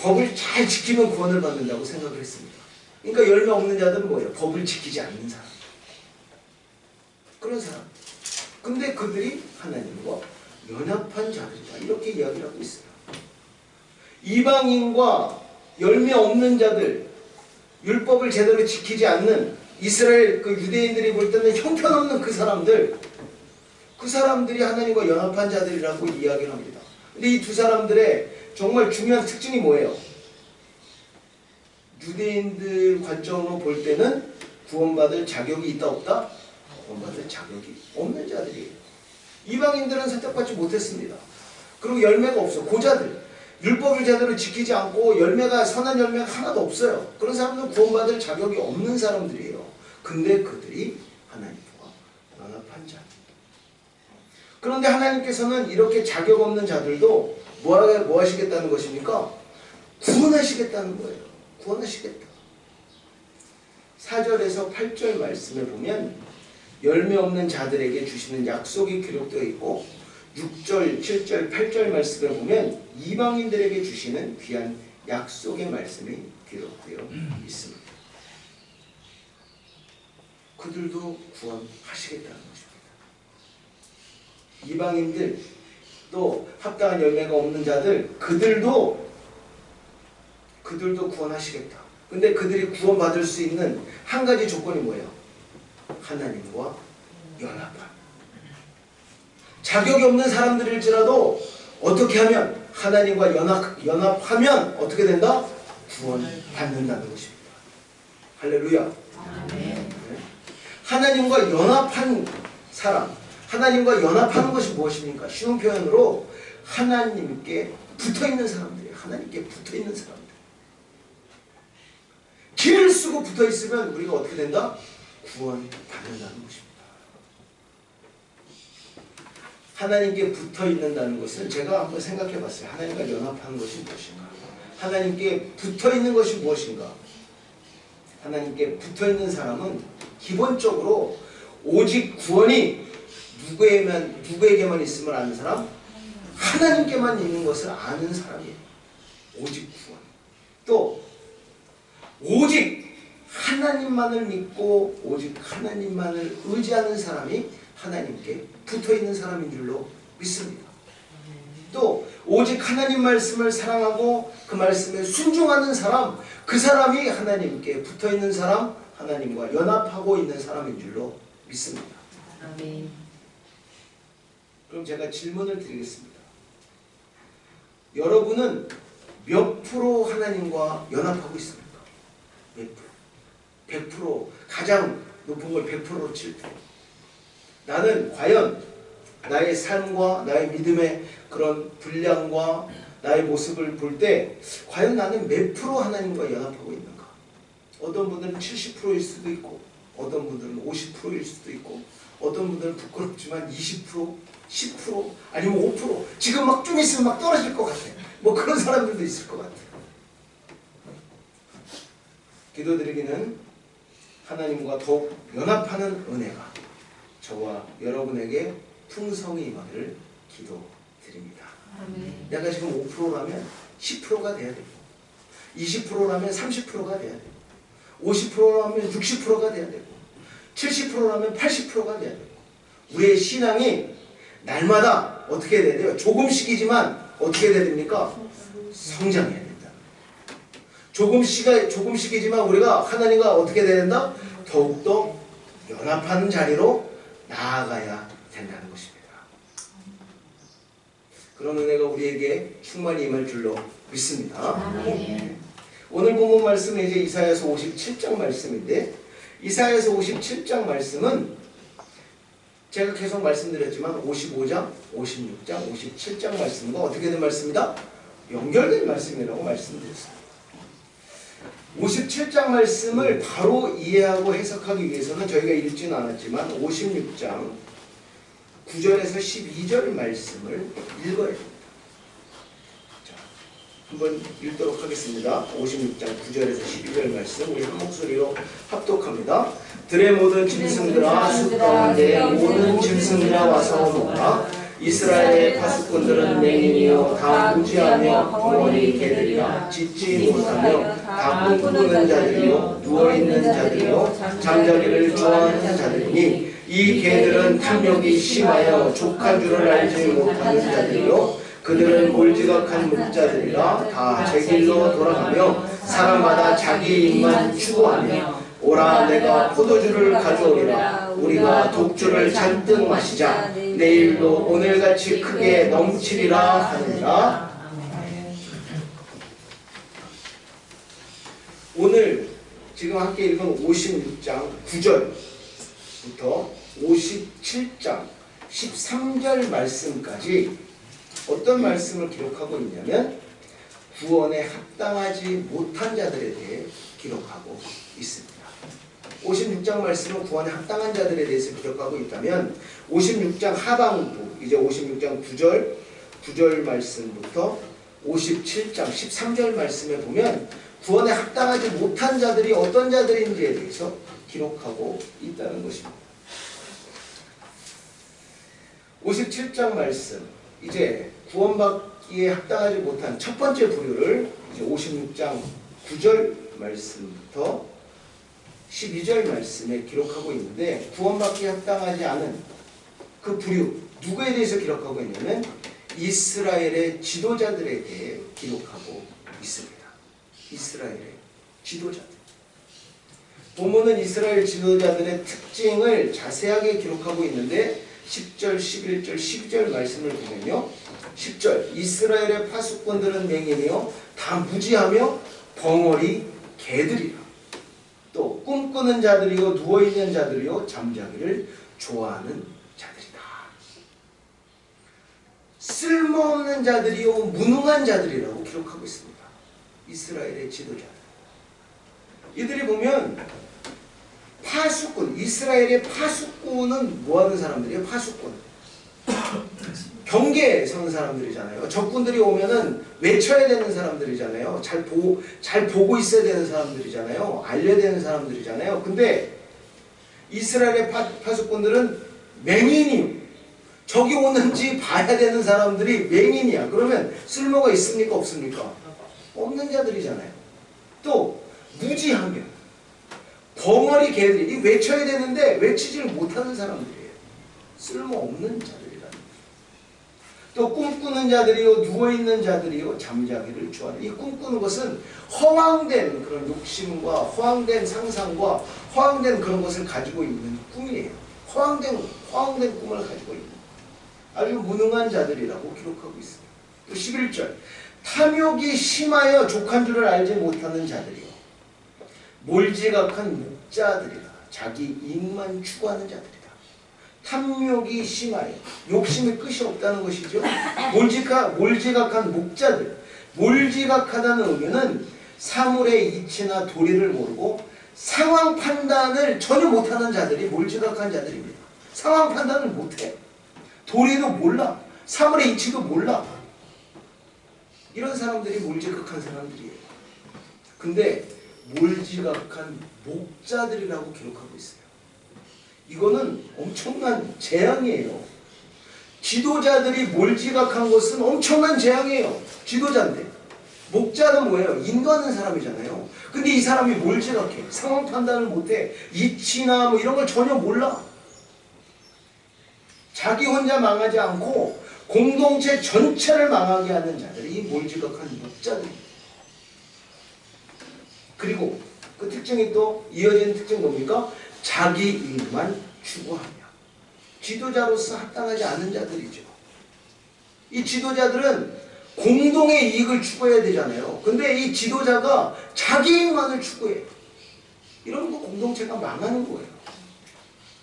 법을 잘 지키면 구원을 받는다고 생각을 했습니다. 그러니까 열매 없는 자들은 뭐예요? 법을 지키지 않는 사람. 그런 사람. 근데 그들이 하나님과 연합한 자들이다. 이렇게 이야기를 하고 있어요. 이방인과 열매 없는 자들, 율법을 제대로 지키지 않는 이스라엘 그 유대인들이 볼 때는 형편없는 그 사람들이 하나님과 연합한 자들이라고 이야기를 합니다. 근데 이 두 사람들의 정말 중요한 특징이 뭐예요? 유대인들 관점으로 볼 때는 구원받을 자격이 있다 없다? 구원받을 자격이 없는 자들이에요. 이방인들은 선택받지 못했습니다. 그리고 열매가 없어. 고자들, 율법을 제대로 지키지 않고 선한 열매가 하나도 없어요. 그런 사람들은 구원받을 자격이 없는 사람들이에요. 근데 그들이 하나님과 연합한 자. 그런데 하나님께서는 이렇게 자격 없는 자들도 뭐 하시겠다는 것입니까? 구원하시겠다는 거예요. 구원하시겠다. 4절에서 8절 말씀에 보면 열매 없는 자들에게 주시는 약속이 기록되어 있고 6절, 7절, 8절 말씀에 보면 이방인들에게 주시는 귀한 약속의 말씀이 기록되어 있습니다. 그들도 구원하시겠다는 것입니다. 이방인들 또 합당한 열매가 없는 자들 그들도 구원하시겠다. 근데 그들이 구원받을 수 있는 한 가지 조건이 뭐예요? 하나님과 연합함. 자격이 없는 사람들일지라도 어떻게 하면 하나님과 연합하면 어떻게 된다? 구원받는다는 것입니다. 할렐루야. 아멘. 하나님과 연합한 사람, 하나님과 연합하는 것이 무엇입니까? 쉬운 표현으로 하나님께 붙어있는 사람들이에요. 하나님께 붙어있는 사람들. 길을 쓰고 붙어있으면 우리가 어떻게 된다? 구원받는다는 것입니다. 하나님께 붙어있는다는 것은 제가 한번 생각해 봤어요. 하나님과 연합하는 것이 무엇인가? 하나님께 붙어있는 것이 무엇인가? 하나님께 붙어있는 사람은 기본적으로 오직 구원이 누구에게만 있음을 아는 사람? 하나님께만 있는 것을 아는 사람이에요. 오직 구원. 또 오직 하나님만을 믿고 오직 하나님만을 의지하는 사람이 하나님께 붙어있는 사람인 줄로 믿습니다. 또 오직 하나님 말씀을 사랑하고 그 말씀에 순종하는 사람, 그 사람이 하나님께 붙어있는 사람, 하나님과 연합하고 있는 사람인 줄로 믿습니다. 아멘. 그럼 제가 질문을 드리겠습니다. 여러분은 몇 프로 하나님과 연합하고 있습니까? 몇 프로? 100%, 가장 높은 걸 100%로 칠 때 나는 과연 나의 삶과 나의 믿음의 그런 분량과 나의 모습을 볼 때 과연 나는 몇 프로 하나님과 연합하고 있는가? 어떤 분들은 70%일 수도 있고 어떤 분들은 50%일 수도 있고 어떤 분들은 부끄럽지만 20%, 10%, 아니면 5%, 지금 막 좀 있으면 막 떨어질 것 같아. 뭐 그런 사람들도 있을 것 같아. 기도드리기는 하나님과 더욱 연합하는 은혜가 저와 여러분에게 풍성히 임하기를 기도드립니다. 아멘. 내가 지금 5%라면 10%가 돼야 되고 20%라면 30%가 돼야 되고 50%라면 60%가 돼야 되고 70%라면 80%가 돼야 되고 우리의 신앙이 날마다 어떻게 돼야 돼요? 조금씩이지만 어떻게 돼야 됩니까? 성장해야 됩니다. 조금씩이지만 우리가 하나님과 어떻게 돼야 된다? 더욱더 연합하는 자리로 나아가야 된다는 것입니다. 그런 은혜가 우리에게 충만히 임할 줄로 믿습니다. 오늘 본문 말씀은 이제 이사야서 57장 말씀인데, 이사야서 57장 말씀은 제가 계속 말씀드렸지만 55장, 56장, 57장 말씀과 어떻게 된 말씀이다? 연결된 말씀이라고 말씀드렸습니다. 57장 말씀을 바로 이해하고 해석하기 위해서는 저희가 읽지는 않았지만 56장 9절에서 12절 말씀을 읽어야 됩니다. 자, 한번 읽도록 하겠습니다. 56장 9절에서 12절 말씀 우리 한 목소리로 합독합니다. 들의 모든 짐승들아 숲 가운데 모든 짐승들아 와서 먹으라. 이스라엘의 파수꾼들은 맹인이요 다 무지하며 벙어리 개들이라. 짖지 못하며 다 꿈꾸는 자들이요 누워있는 자들이요 잠자리를 좋아하는 자들이니 이 개들은 탐욕이 심하여 족한 줄을 알지 못하는 자들이요 그들은 몰지각한 목자들이라. 다 제 길로 돌아가며 사람마다 자기 입만 추구하며 오라 내가 포도주를 가져오리라. 우리가 독주를 잔뜩 마시자. 내일도 오늘같이 크게 넘치리라 하느니라. 오늘 지금 함께 읽은 56장 9절부터 57장 13절 말씀까지 어떤 말씀을 기록하고 있냐면 구원에 합당하지 못한 자들에 대해 기록하고 있습니다. 56장 말씀은 구원에 합당한 자들에 대해서 기록하고 있다면 56장 하반부 이제 56장 9절 말씀부터 57장 13절 말씀에 보면 구원에 합당하지 못한 자들이 어떤 자들인지에 대해서 기록하고 있다는 것입니다. 57장 말씀 이제 구원받기에 합당하지 못한 첫 번째 부류를 이제 56장 9절 말씀부터 12절 말씀에 기록하고 있는데 구원받기에 합당하지 않은 그 부류 누구에 대해서 기록하고 있냐면 이스라엘의 지도자들에 대해 기록하고 있습니다. 이스라엘의 지도자들. 본문은 이스라엘 지도자들의 특징을 자세하게 기록하고 있는데 10절, 11절, 12절 말씀을 보면요. 10절 이스라엘의 파수꾼들은 맹인이요 다 무지하며 벙어리 개들이라. 또 꿈꾸는 자들이요 누워있는 자들이요 잠자기를 좋아하는 자들이다. 쓸모없는 자들이요 무능한 자들이라고 기록하고 있습니다. 이스라엘의 지도자들. 이들이 보면 파수꾼, 이스라엘의 파수꾼은 뭐하는 사람들이에요? 파수꾼. 경계에 서는 사람들이잖아요. 적군들이 오면은 외쳐야 되는 사람들이잖아요. 잘 보고 있어야 되는 사람들이잖아요. 알려야 되는 사람들이잖아요. 근데 이스라엘의 파수꾼들은 맹인이요. 적이 오는지 봐야 되는 사람들이 맹인이야. 그러면 쓸모가 있습니까? 없습니까? 없는 자들이잖아요. 또 무지하며 벙어리 개들이 외쳐야 되는데 외치지를 못하는 사람들이에요. 쓸모없는 자들이라는 거예요. 또 꿈꾸는 자들이요 누워있는 자들이요 잠자기를 좋아하는. 이 꿈꾸는 것은 허황된 그런 욕심과 허황된 상상과 허황된 그런 것을 가지고 있는 꿈이에요. 허황된 꿈을 가지고 있는 아주 무능한 자들이라고 기록하고 있습니다. 또 11절 탐욕이 심하여 족한 줄을 알지 못하는 자들이요 몰지각한 목자들이라. 자기 이익만 추구하는 자들이다. 탐욕이 심하여 욕심의 끝이 없다는 것이죠. 몰지각한 목자들. 몰지각하다는 의미는 사물의 이치나 도리를 모르고 상황 판단을 전혀 못하는 자들이 몰지각한 자들입니다. 상황 판단을 못해. 도리도 몰라. 사물의 이치도 몰라. 이런 사람들이 몰지각한 사람들이에요. 근데 몰지각한 목자들이라고 기록하고 있어요. 이거는 엄청난 재앙이에요. 지도자들이 몰지각한 것은 엄청난 재앙이에요. 지도자인데. 목자는 뭐예요? 인도하는 사람이잖아요. 근데 이 사람이 몰지각해. 상황 판단을 못해. 이치나 뭐 이런 걸 전혀 몰라. 자기 혼자 망하지 않고 공동체 전체를 망하게 하는 자들이 이 몰지각한 목자들입니다. 그리고 그 특징이 또 이어지는 특징이 뭡니까? 자기 이익만 추구하며 지도자로서 합당하지 않은 자들이죠. 이 지도자들은 공동의 이익을 추구해야 되잖아요. 근데 이 지도자가 자기 이익만을 추구해. 이러면 그 공동체가 망하는 거예요.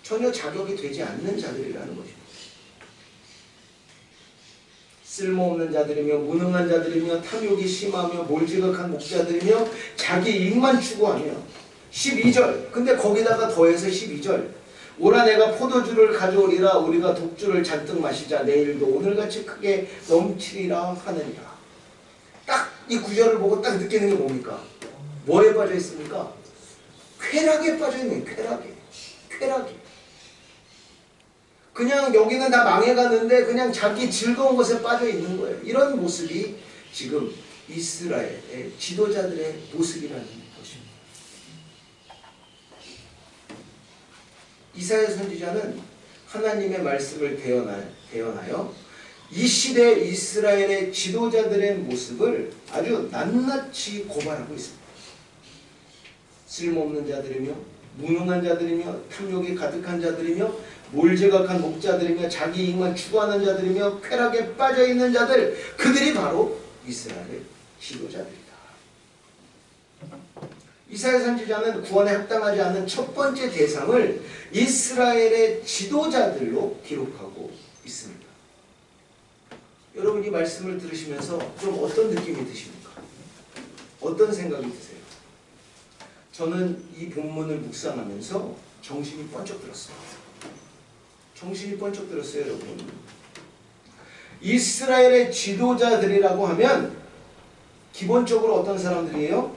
전혀 자격이 되지 않는 자들이라는 것입니다. 쓸모없는 자들이며 무능한 자들이며 탐욕이 심하며 몰지각한 목자들이며 자기 이익만 추구하며 12절 근데 거기다가 더해서 12절 오라 내가 포도주를 가져오리라 우리가 독주를 잔뜩 마시자 내일도 오늘같이 크게 넘치리라 하느니라. 딱 이 구절을 보고 딱 느끼는 게 뭡니까? 뭐에 빠져 있습니까? 쾌락에 빠져 있는 쾌락에. 그냥 여기는 다 망해가는데 그냥 자기 즐거운 것에 빠져 있는 거예요. 이런 모습이 지금 이스라엘의 지도자들의 모습이라는 것입니다. 이사야 선지자는 하나님의 말씀을 대언하여 이 시대 이스라엘의 지도자들의 모습을 아주 낱낱이 고발하고 있습니다. 쓸모없는 자들이며 무능한 자들이며 탐욕이 가득한 자들이며 몰지각한 목자들이며 자기 이익만 추구하는 자들이며 쾌락에 빠져있는 자들 그들이 바로 이스라엘의 지도자들이다. 이사야 선지자는 구원에 합당하지 않는 첫 번째 대상을 이스라엘의 지도자들로 기록하고 있습니다. 여러분 이 말씀을 들으시면서 좀 어떤 느낌이 드십니까? 어떤 생각이 드세요? 저는 이 본문을 묵상하면서 정신이 번쩍 들었어요. 여러분. 이스라엘의 지도자들이라고 하면 기본적으로 어떤 사람들이에요?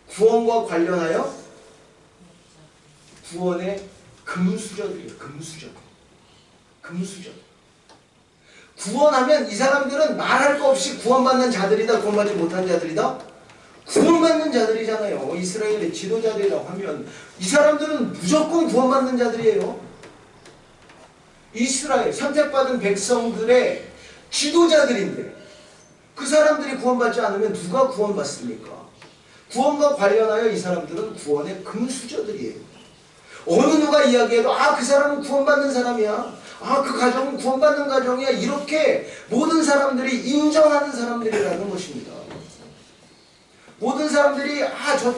구원과 관련하여 구원의 금수저들이에요. 금수저. 구원하면 이 사람들은 말할 거 없이 구원받는 자들이다, 구원받지 못한 자들이다? 구원받는 자들이잖아요. 이스라엘의 지도자들이라고 하면 이 사람들은 무조건 구원받는 자들이에요. 이스라엘 선택받은 백성들의 지도자들인데 그 사람들이 구원받지 않으면 누가 구원받습니까? 구원과 관련하여 이 사람들은 구원의 금수저들이에요. 어느 누가 이야기해도 그 사람은 구원받는 사람이야. 그 가정은 구원받는 가정이야. 이렇게 모든 사람들이 인정하는 사람들이라는 것입니다. 모든 사람들이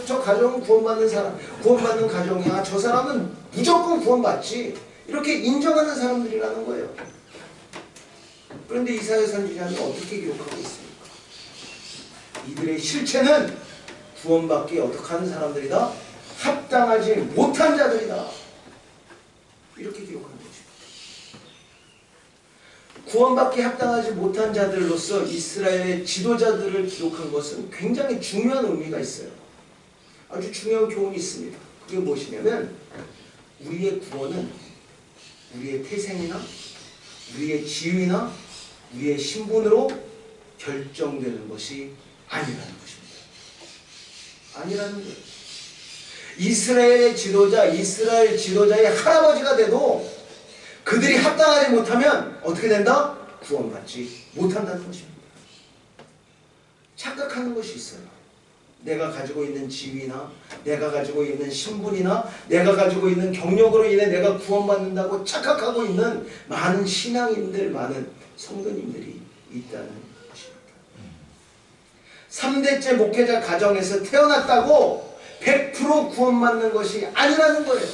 저 가정은 구원받는 가정이야. 저 사람은 무조건 구원받지. 이렇게 인정하는 사람들이라는 거예요. 그런데 이사야 선지자는 어떻게 기록하고 있습니까? 이들의 실체는 구원받기 어떻게 하는 사람들이다? 합당하지 못한 자들이다. 이렇게 기록하는 것입니다. 구원받기 합당하지 못한 자들로서 이스라엘의 지도자들을 기록한 것은 굉장히 중요한 의미가 있어요. 아주 중요한 교훈이 있습니다. 그게 무엇이냐면 우리의 구원은 우리의 태생이나 우리의 지위나 우리의 신분으로 결정되는 것이 아니라는 것입니다. 아니라는 거예요. 이스라엘 지도자의 할아버지가 돼도 그들이 합당하지 못하면 어떻게 된다? 구원받지 못한다는 것입니다. 착각하는 것이 있어요. 내가 가지고 있는 지위나 내가 가지고 있는 신분이나 내가 가지고 있는 경력으로 인해 내가 구원받는다고 착각하고 있는 많은 신앙인들, 많은 성도님들이 있다는 것입니다. 3대째 목회자 가정에서 태어났다고 100% 구원받는 것이 아니라는 거예요.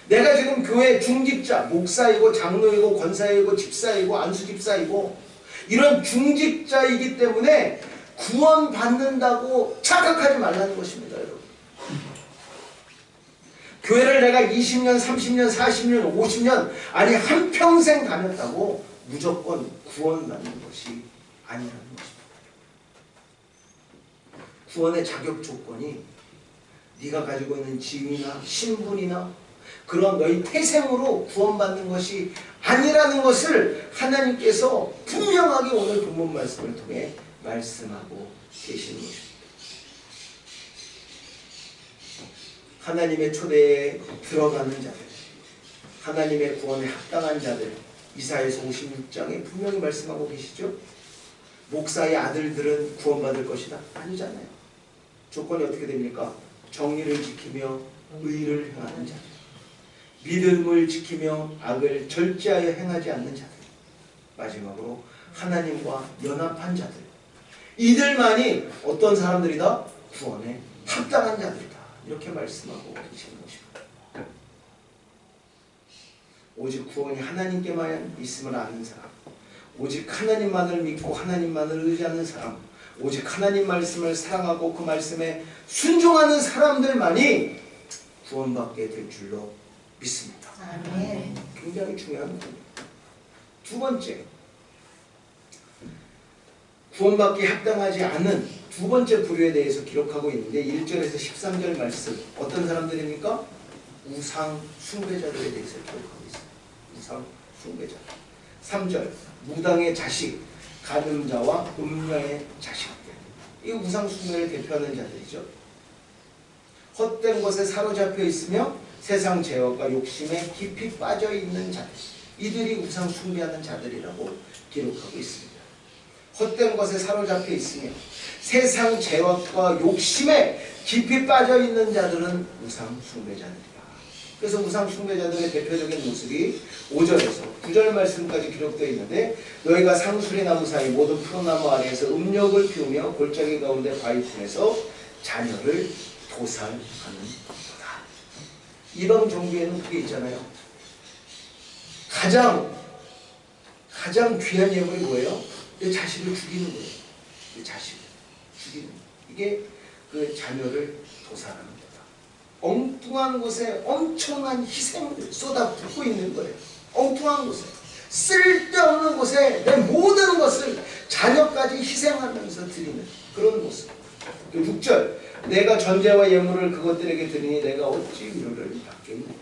내가 지금 교회 중직자, 목사이고 장로이고 권사이고 집사이고 안수집사이고 이런 중직자이기 때문에 구원받는다고 착각하지 말라는 것입니다. 여러분. 교회를 내가 20년, 30년, 40년, 50년 아니 한평생 다녔다고 무조건 구원받는 것이 아니라는 것입니다. 구원의 자격 조건이 네가 가지고 있는 지위나 신분이나 그런 너희 태생으로 구원받는 것이 아니라는 것을 하나님께서 분명하게 오늘 본문 말씀을 통해 말씀하고 계시는 것입니다. 하나님의 초대에 들어가는 자들, 하나님의 구원에 합당한 자들, 이사야서 56장에 분명히 말씀하고 계시죠. 목사의 아들들은 구원받을 것이다. 아니잖아요. 조건이 어떻게 됩니까? 정의를 지키며 의를 행하는 자들, 믿음을 지키며 악을 절제하여 행하지 않는 자들, 마지막으로 하나님과 연합한 자들. 이들만이 어떤 사람들이다? 구원에 합당한 자들이다. 이렇게 말씀하고 계시는 것입니다. 오직 구원이 하나님께만 있음을 아는 사람, 오직 하나님만을 믿고 하나님만을 의지하는 사람, 오직 하나님 말씀을 사랑하고 그 말씀에 순종하는 사람들만이 구원받게 될 줄로 믿습니다. 아멘. 굉장히 중요한 부분입니다. 두 번째, 구원받기 합당하지 않은 두 번째 부류에 대해서 기록하고 있는데 1절에서 13절 말씀, 어떤 사람들입니까? 우상 숭배자들에 대해서 기록하고 있습니다. 우상 숭배자. 3절, 무당의 자식, 간음자와 음녀의 자식들. 이 우상 숭배를 대표하는 자들이죠. 헛된 것에 사로잡혀 있으며 세상 죄악과 욕심에 깊이 빠져 있는 자들, 이들이 우상 숭배하는 자들이라고 기록하고 있습니다. 헛된 것에 사로잡혀 있으며 세상 죄악과 욕심에 깊이 빠져 있는 자들은 우상 숭배자들이다. 그래서 우상 숭배자들의 대표적인 모습이 5절에서 9절 말씀까지 기록되어 있는데, 너희가 상수리 나무 사이 모든 푸른 나무 아래에서 음욕을 피우며 골짜기 가운데 바위 품에서 자녀를 도살하는 거다. 이방 종교에는 그게 있잖아요. 가장 귀한 예물이 뭐예요? 내 자식을 죽이는 거예요. 내 자식을 죽이는 거예요. 이게 그 자녀를 도살하는 거다. 엉뚱한 곳에 엄청난 희생을 쏟아붓고 있는 거예요. 엉뚱한 곳에, 쓸데없는 곳에 내 모든 것을 자녀까지 희생하면서 드리는 그런 모습. 6절, 내가 전제와 예물을 그것들에게 드리니 내가 어찌 위로를 받겠느냐.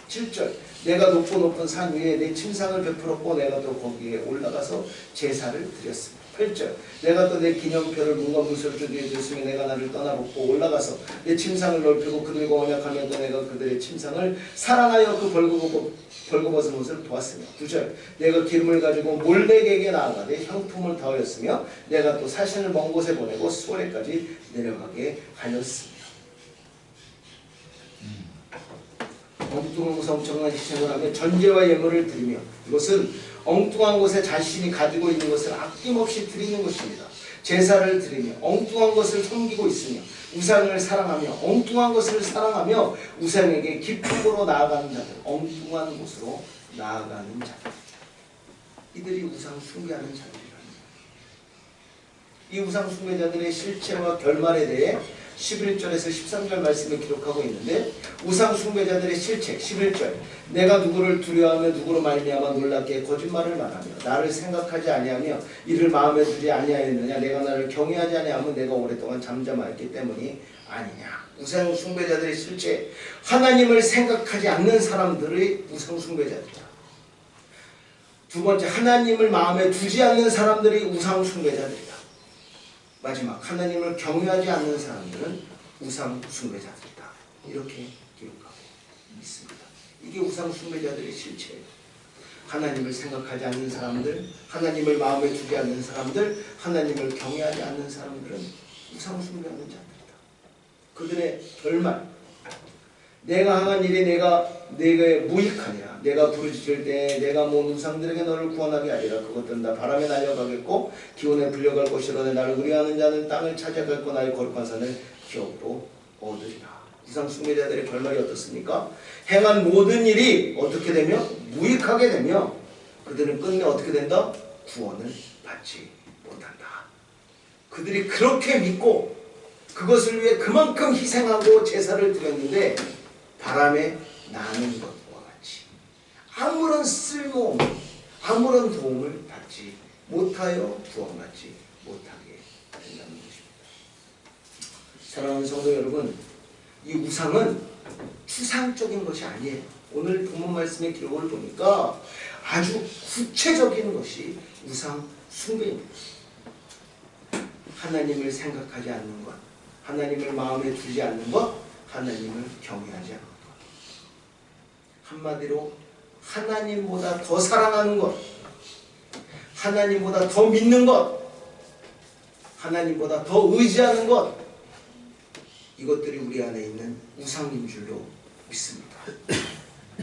7절, 내가 높은 산 위에 내 침상을 베풀었고 내가 또 거기에 올라가서 제사를 드렸습니다. 8절, 내가 또 내 기념표를 문과 문서를 주위에 뒀으며 내가 나를 떠나보고 올라가서 내 침상을 넓히고 그들과 언약하며 또 내가 그들의 침상을 사랑하여 그 벌거벗은 옷을 보았으며. 9절, 내가 기름을 가지고 몰렉에게 나아가되 향품을 더하였으며 내가 또 사신을 먼 곳에 보내고 수월에까지 내려가게 하였습니다. 엉뚱한 곳에 엄청난 희생을 하며 전제와 예물을 드리며, 이것은 엉뚱한 곳에 자신이 가지고 있는 것을 아낌없이 드리는 것입니다. 제사를 드리며 엉뚱한 것을 섬기고 있으며 우상을 사랑하며 엉뚱한 것을 사랑하며 우상에게 기쁨으로 나아가는 자들, 엉뚱한 곳으로 나아가는 자들, 이들이 우상 숭배하는 자들이랍니다. 이 우상 숭배자들의 실체와 결말에 대해 11절에서 13절 말씀을 기록하고 있는데, 우상 숭배자들의 실체 11절, 내가 누구를 두려워하며 누구로 말미암아 놀랍게 거짓말을 말하며 나를 생각하지 아니하며 이를 마음에 두지 아니하였느냐. 내가 나를 경외하지 아니하면 내가 오랫동안 잠잠하였기 때문이 아니냐. 우상 숭배자들의 실체, 하나님을 생각하지 않는 사람들의 우상 숭배자들이다. 두 번째, 하나님을 마음에 두지 않는 사람들이 우상 숭배자들이다. 마지막, 하나님을 경외하지 않는 사람들은 우상 숭배자들이다. 이렇게 기록하고 있습니다. 이게 우상 숭배자들의 실체예요. 하나님을 생각하지 않는 사람들, 하나님을 마음에 두지 않는 사람들, 하나님을 경외하지 않는 사람들은 우상 숭배하는 자들이다. 그들의 결말, 내가 행한 일이 내게 무익하니라. 내가 부르짖을 때 내가 모은 우상들에게 너를 구원하게 하리라. 그것들은 다 바람에 날려가겠고 기온에 불려갈 것이로되 나를 의뢰하는 자는 땅을 차지하겠고 나의 거룩한 산을 기업으로 얻으리라. 우상 숭배자들의 결말이 어떻습니까? 행한 모든 일이 어떻게 되며? 무익하게 되며 그들은 끝내 어떻게 된다? 구원을 받지 못한다. 그들이 그렇게 믿고 그것을 위해 그만큼 희생하고 제사를 드렸는데 바람에 나는 것과 같이 아무런 쓸모없는, 아무런 도움을 받지 못하여 구원받지 못하게 된다는 것입니다. 사랑하는 성도 여러분, 이 우상은 추상적인 것이 아니에요. 오늘 본문 말씀의 기록을 보니까 아주 구체적인 것이 우상 숭배입니다. 하나님을 생각하지 않는 것, 하나님을 마음에 두지 않는 것, 하나님을 경외하지 않는 것. 한마디로 하나님보다 더 사랑하는 것, 하나님보다 더 믿는 것, 하나님보다 더 의지하는 것, 이것들이 우리 안에 있는 우상인 줄로 믿습니다.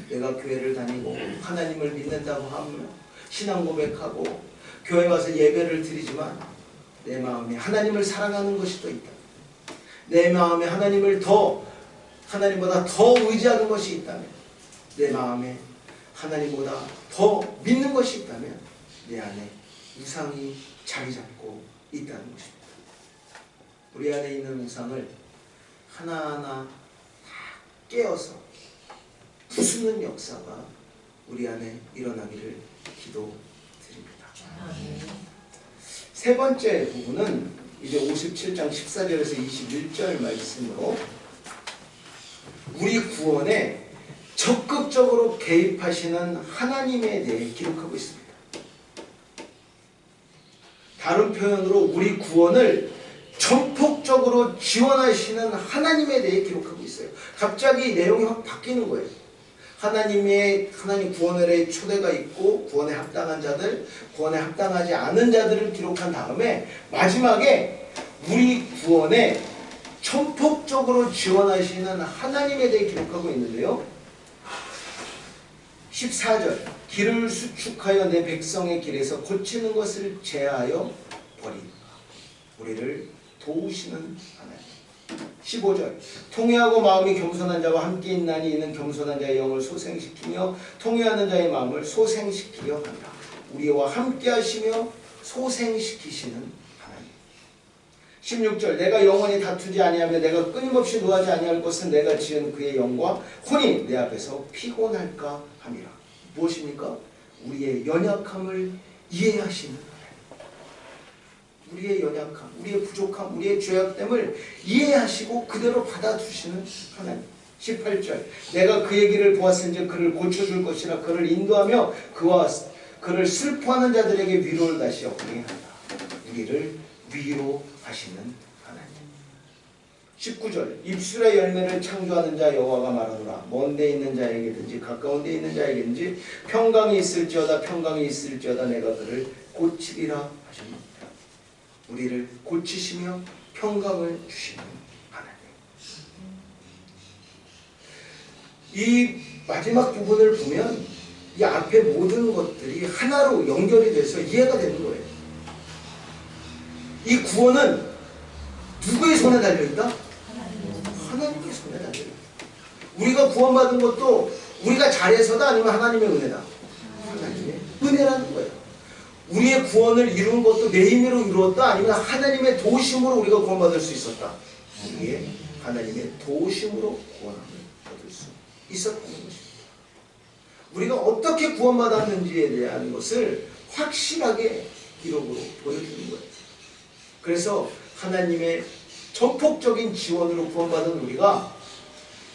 내가 교회를 다니고 하나님을 믿는다고 하며 신앙 고백하고 교회 와서 예배를 드리지만 내 마음에 하나님을 사랑하는 것이 또 있다. 내 마음에 하나님보다 더 의지하는 것이 있다면, 내 마음에 하나님보다 더 믿는 것이 있다면 내 안에 우상이 자리 잡고 있다는 것입니다. 우리 안에 있는 우상을 하나하나 다 깨어서 부수는 역사가 우리 안에 일어나기를 기도드립니다. 세 번째 부분은 이제 57장 14절에서 21절 말씀으로 우리 구원에 적극적으로 개입하시는 하나님에 대해 기록하고 있습니다. 다른 표현으로 우리 구원을 전폭적으로 지원하시는 하나님에 대해 기록하고 있어요. 갑자기 내용이 확 바뀌는 거예요. 하나님 구원에 초대가 있고 구원에 합당한 자들, 구원에 합당하지 않은 자들을 기록한 다음에 마지막에 우리 구원에 전폭적으로 지원하시는 하나님에 대해 기록하고 있는데요. 14절 길을 수축하여 내 백성의 길에서 고치는 것을 제하여 버린 우리를 도우시는 하나님. 15절 통회하고 마음이 겸손한 자와 함께 있나니 이는 겸손한 자의 영을 소생시키며 통회하는 자의 마음을 소생시키려 한다. 우리와 함께 하시며 소생시키시는 하나님. 16절 내가 영원히 다투지 아니하며 내가 끊임없이 노하지 아니할 것은 내가 지은 그의 영과 혼이 내 앞에서 피곤할까 함이라. 무엇입니까? 우리의 연약함을 이해하시는 우리의 연약함, 우리의 부족함, 우리의 죄악됨을 이해하시고 그대로 받아주시는 하나님. 18절 내가 그의 길을 보았은즉 그를 고쳐줄 것이라. 그를 인도하며 그를 슬퍼하는 자들에게 위로를 다시 얻게 한다. 우리를 위로하시는 하나님. 19절 입술의 열매를 창조하는 자 여호와가 말하노라. 먼 데 있는 자에게든지 가까운 데 있는 자에게든지 평강이 있을지어다 내가 그를 고치리라 하셨노라. 우리를 고치시며 평강을 주시는 하나님. 이 마지막 부분을 보면 이 앞에 모든 것들이 하나로 연결이 돼서 이해가 되는 거예요. 이 구원은 누구의 손에 달려있다? 하나님의 손에 달려있다. 우리가 구원받은 것도 우리가 잘해서다 아니면 하나님의 은혜다? 하나님의 은혜라는 거예요. 우리의 구원을 이룬 것도 내 힘으로 이루었다 아니면 하나님의 도우심으로 우리가 구원받을 수 있었다. 우리의 하나님의 도우심으로 구원함을 얻을 수 있었다는 것입니다. 우리가 어떻게 구원받았는지에 대한 것을 확실하게 기록으로 보여주는 거예요. 그래서 하나님의 전폭적인 지원으로 구원받은 우리가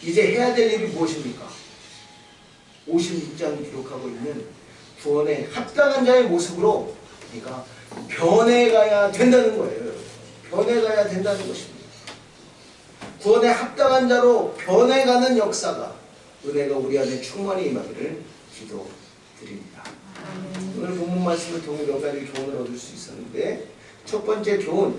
이제 해야 될 일이 무엇입니까? 56장 기록하고 있는 구원에 합당한 자의 모습으로 우리가 변해가야 된다는 거예요. 변해가야 된다는 것입니다. 구원에 합당한 자로 변해가는 역사가 은혜가 우리 안에 충만히 임하기를 기도드립니다. 오늘 본문 말씀을 통해 몇 가지 교훈을 얻을 수 있었는데 첫 번째 교훈,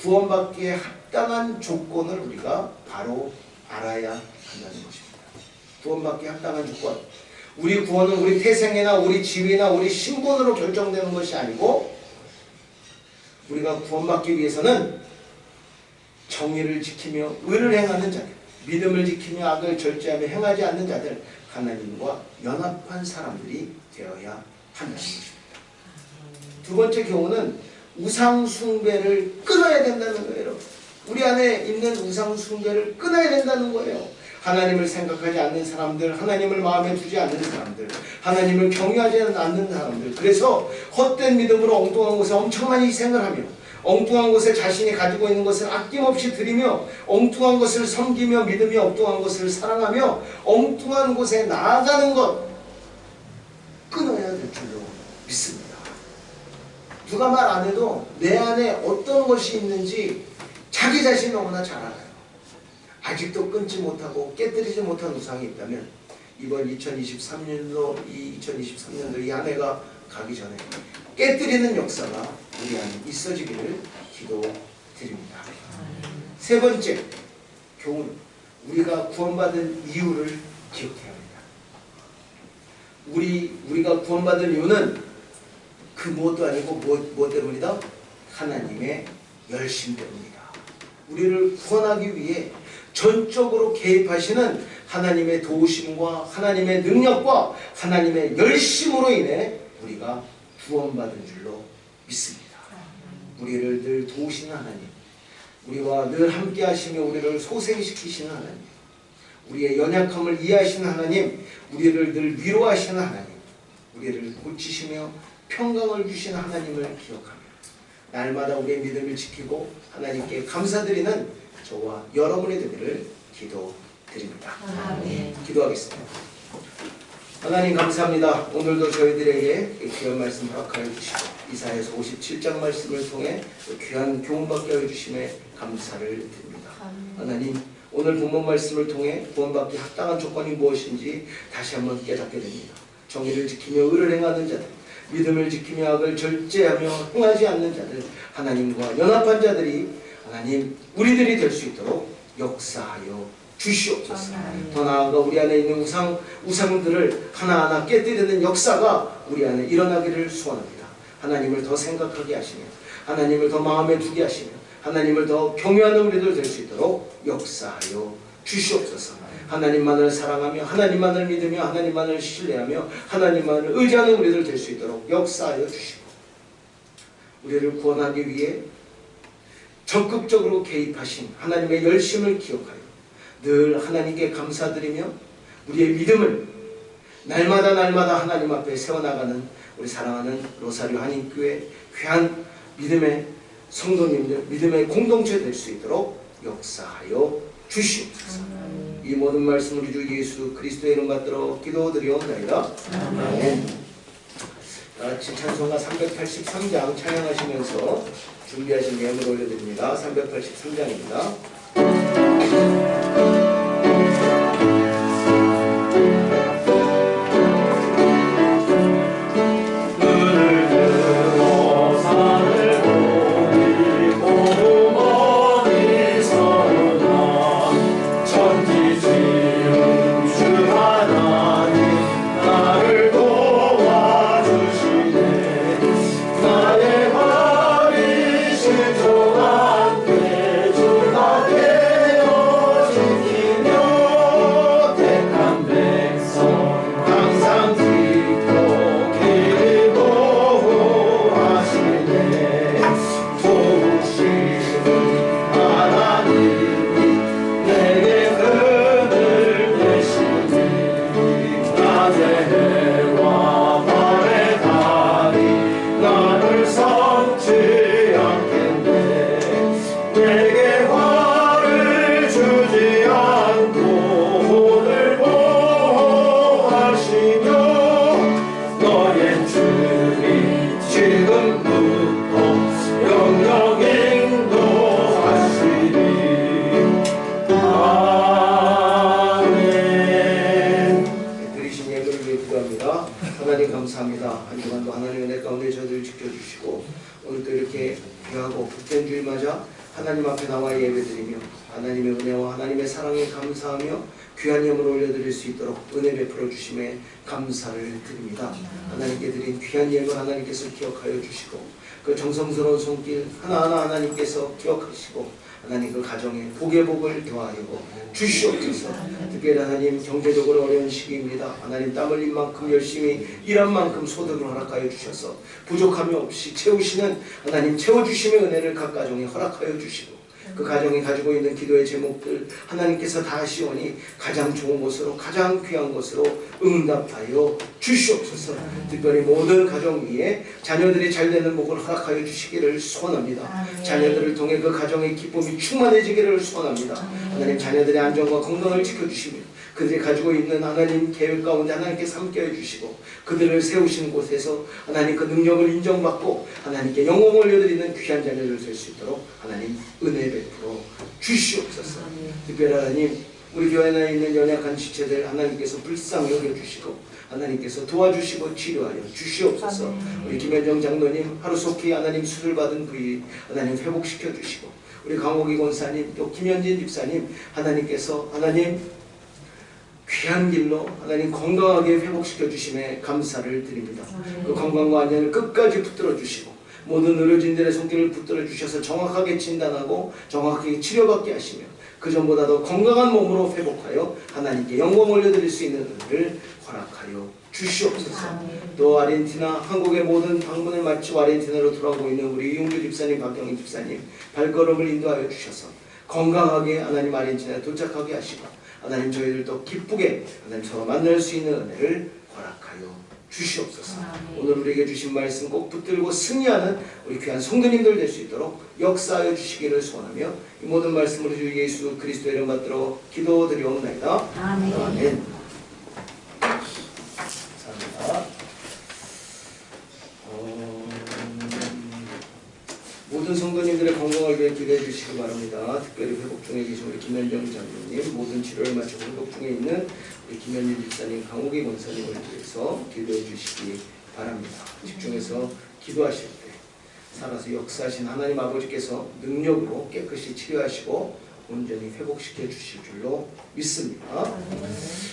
구원받기에 합당한 조건을 우리가 바로 알아야 한다는 것입니다. 구원받기에 합당한 조건. 우리 구원은 우리 태생이나 우리 지위나 우리 신분으로 결정되는 것이 아니고 우리가 구원받기 위해서는 정의를 지키며 의를 행하는 자들, 믿음을 지키며 악을 절제하며 행하지 않는 자들, 하나님과 연합한 사람들이 되어야 한다는 것입니다. 두 번째 교훈은 우상 숭배를 끊어야 된다는 거예요. 우리 안에 있는 우상 숭배를 끊어야 된다는 거예요. 하나님을 생각하지 않는 사람들, 하나님을 마음에 두지 않는 사람들, 하나님을 경외하지 않는 사람들, 그래서 헛된 믿음으로 엉뚱한 곳에 엄청난 희생을 하며 엉뚱한 곳에 자신이 가지고 있는 것을 아낌없이 드리며 엉뚱한 것을 섬기며 믿음이 엉뚱한 것을 사랑하며 엉뚱한 곳에 나아가는 것 끊어야 될 줄로 믿습니다. 누가 말 안 해도 내 안에 어떤 것이 있는지 자기 자신이 너무나 잘 알아요. 아직도 끊지 못하고 깨뜨리지 못한 우상이 있다면 이번 2023년도 이 한 해가 가기 전에 깨뜨리는 역사가 우리 안에 있어지기를 기도드립니다. 세 번째 교훈, 우리가 구원받은 이유를 기억해야 합니다. 우리가 구원받은 이유는 그 무엇도 아니고 무엇 때문이다? 하나님의 열심 때문이다. 우리를 구원하기 위해 전적으로 개입하시는 하나님의 도우심과 하나님의 능력과 하나님의 열심으로 인해 우리가 구원받은 줄로 믿습니다. 우리를 늘 도우시는 하나님, 우리와 늘 함께 하시며 우리를 소생시키시는 하나님, 우리의 연약함을 이해하시는 하나님, 우리를 늘 위로하시는 하나님, 우리를 고치시며 평강을 주시는 하나님을 기억하며 날마다 우리의 믿음을 지키고 하나님께 감사드리는 저와 여러분이 되기를 기도드립니다. 기도하겠습니다. 하나님 감사합니다. 오늘도 저희들에게 귀한 말씀 허락하여 주시고 이사야서 57장 말씀을 통해 귀한 교훈받게 하여 주심에 감사를 드립니다. 하나님, 오늘 본문 말씀을 통해 구원받기 합당한 조건이 무엇인지 다시 한번 깨닫게 됩니다. 정의를 지키며 의를 행하는 자들, 믿음을 지키며 악을 절제하며 행하지 않는 자들, 하나님과 연합한 자들이 하나님 우리들이 될 수 있도록 역사하여 주시옵소서. 더 나아가 우리 안에 있는 우상들을 하나하나 깨뜨리는 역사가 우리 안에 일어나기를 소원합니다. 하나님을 더 생각하게 하시며 하나님을 더 마음에 두게 하시며 하나님을 더 경외하는 우리들 될 수 있도록 역사하여 주시옵소서. 하나님만을 사랑하며 하나님만을 믿으며 하나님만을 신뢰하며 하나님만을 의지하는 우리들 될 수 있도록 역사하여 주시고 우리를 구원하기 위해 적극적으로 개입하신 하나님의 열심을 기억하여 늘 하나님께 감사드리며 우리의 믿음을 날마다 하나님 앞에 세워나가는 우리 사랑하는 로사리오 한인교회 귀한 믿음의 성도님들, 믿음의 공동체 될 수 있도록 역사하여 주시옵소서. 이 모든 말씀 우리 주 예수 그리스도의 이름 받들어 기도드리옵나이다. 아멘. 같이 찬송가 383장 찬양하시면서 준비하신 예물 올려드립니다. 383장입니다. 하나님 감사합니다. 한 주간도 하나님의 은혜 가운데 저희들을 지켜주시고 오늘도 이렇게 귀하고 복된 주일 맞아 하나님 앞에 나와 예배드리며 하나님의 은혜와 하나님의 사랑에 감사하며 귀한 예물을 올려드릴 수 있도록 은혜 베풀어 주심에 감사를 드립니다. 하나님께 드린 귀한 예물 하나님께서 기억하여 주시고 그 정성스러운 손길 하나하나 하나님께서 기억하시고 하나님 그 가정에 복의 복을 더하여 주시옵소서. 특별히 하나님 경제적으로 어려운 시기입니다. 하나님 땀 흘린 만큼 열심히 일한 만큼 소득을 허락하여 주셔서 부족함이 없이 채우시는 하나님 채워주심의 은혜를 각 가정에 허락하여 주시고 그 가정이 가지고 있는 기도의 제목들 하나님께서 다 하시오니 가장 좋은 것으로 가장 귀한 것으로 응답하여 주시옵소서. 특별히 모든 가정 위에 자녀들이 잘되는 복을 허락하여 주시기를 소원합니다. 자녀들을 통해 그 가정의 기쁨이 충만해지기를 소원합니다. 하나님 자녀들의 안전과 건강을 지켜주시며 그들이 가지고 있는 하나님 계획 가운데 하나님께서 함께해 주시고 그들을 세우신 곳에서 하나님 그 능력을 인정받고 하나님께 영광을 올려드리는 귀한 자녀들 될 수 있도록 하나님 은혜 베풀어 주시옵소서. 특별히 하나님 우리 교회 안에 있는 연약한 지체들 하나님께서 불쌍히 여겨주시고 하나님께서 도와주시고 치료하여 주시옵소서. 우리 김현정 장로님 하루속히 하나님 수술 받은 부위 하나님 회복시켜 주시고 우리 강옥이 권사님 또 김현진 집사님 하나님께서 하나님 귀한 길로 하나님 건강하게 회복시켜 주심에 감사를 드립니다. 그 건강과 안전을 끝까지 붙들어 주시고 모든 의료진들의 손길을 붙들어 주셔서 정확하게 진단하고 정확하게 치료받게 하시며 그 전보다도 건강한 몸으로 회복하여 하나님께 영광 올려드릴 수 있는 은혜를 허락하여 주시옵소서. 또 아르헨티나 한국의 모든 방문을 마치고 아르헨티나로 돌아오고 있는 우리 이용주 집사님, 박경희 집사님 발걸음을 인도하여 주셔서 건강하게 하나님 아르헨티나에 도착하게 하시고 하나님 저희들도 기쁘게 하나님 서로 만날 수 있는 은혜를 허락하여 주시옵소서. 오늘 우리에게 주신 말씀 꼭 붙들고 승리하는 우리 귀한 성도님들 될 수 있도록 역사하여 주시기를 소원하며 이 모든 말씀으로 주 예수 그리스도의 이름 받들어 기도드리옵나이다. 아멘. 아멘. 모든 성도님들의 건강을 위해 기도해 주시기 바랍니다. 특별히 회복 중에 계신 우리 김현정 장로님, 모든 치료를 마치고 회복 중에 있는 우리 김현진 집사님, 강옥희 권사님을 위해서 기도해 주시기 바랍니다. 집중해서 기도하실 때 살아서 역사하신 하나님 아버지께서 능력으로 깨끗이 치료하시고 온전히 회복시켜 주실 줄로 믿습니다.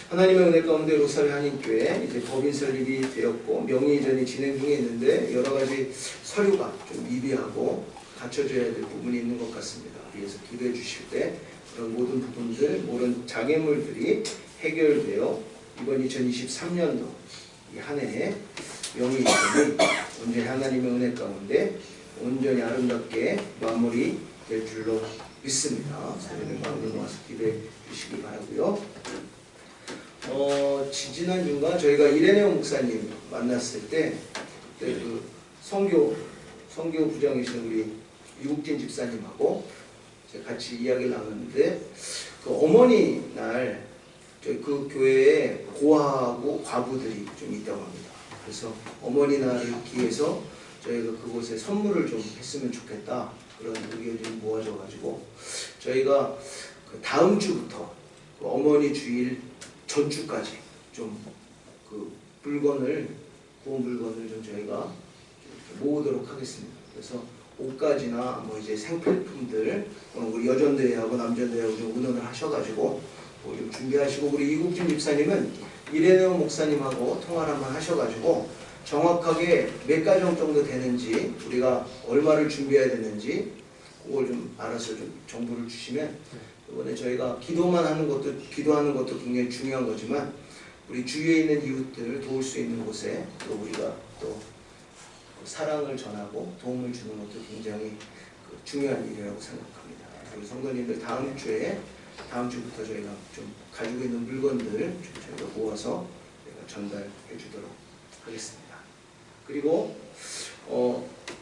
하나님의 은혜 가운데 로사리 한인교회 이제 법인 설립이 되었고 명의 이전이 진행 중에 있는데 여러 가지 서류가 좀 미비하고 갖춰져야 될 부분이 있는 것 같습니다. 그래서 기도해 주실 때 그런 모든 부분들, 모든 장애물들이 해결되어 이번 2023년도 이 한 해에 명의 이전이 온전히 하나님의 은혜 가운데 온전히 아름답게 마무리될 줄로 믿습니다. 서류를 마음에 놓아서 기도해 주시기 바라고요. 지지난주가 저희가 이레네오 목사님 만났을 때 그때 그 선교 부장이신 우리 이국진 집사님하고 같이 이야기를 나눴는데 그 어머니 날 저희 그 교회에 고아하고 과부들이 좀 있다고 합니다. 그래서 어머니 날을 기해서 저희가 그곳에 선물을 좀 했으면 좋겠다 그런 의견이 좀 모아져가지고 저희가 그 다음 주부터 그 어머니 주일 전주까지 좀 그 물건을 구운 물건을 좀 저희가 좀 모으도록 하겠습니다. 그래서 옷가지나 뭐 이제 생필품들 우리 여전대회하고 남전대회하고 좀 의논을 하셔가지고 뭐 좀 준비하시고 우리 이국진 집사님은 이레네오 목사님하고 통화를 한번 하셔가지고 정확하게 몇 가정 정도 되는지 우리가 얼마를 준비해야 되는지 그걸 좀 알아서 좀 정보를 주시면 이번에 저희가 기도하는 것도 굉장히 중요한 거지만 우리 주위에 있는 이웃들을 도울 수 있는 곳에 또 우리가 또 사랑을 전하고 도움을 주는 것도 굉장히 중요한 일이라고 생각합니다. 그리고 성도님들 다음 주부터 저희가 좀 가지고 있는 물건들 좀 저희가 모아서 전달해 주도록 하겠습니다. 그리고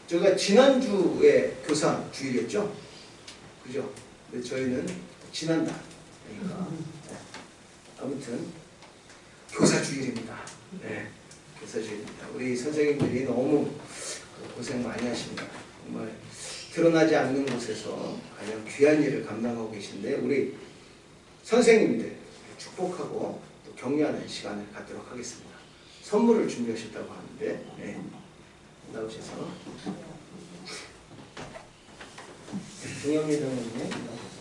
저희가 지난주에 교사 주일이었죠? 그죠? 근데 저희는 지난달 그러니까 아무튼 교사 주일입니다. 네, 교사 주일입니다. 우리 선생님들이 너무 고생 많이 하십니다. 정말 드러나지 않는 곳에서 가장 귀한 일을 감당하고 계신데 우리 선생님들 축복하고 또 격려하는 시간을 갖도록 하겠습니다. 선물을 준비하셨다고 하는데 네, 나오셔서 동영미 장로님의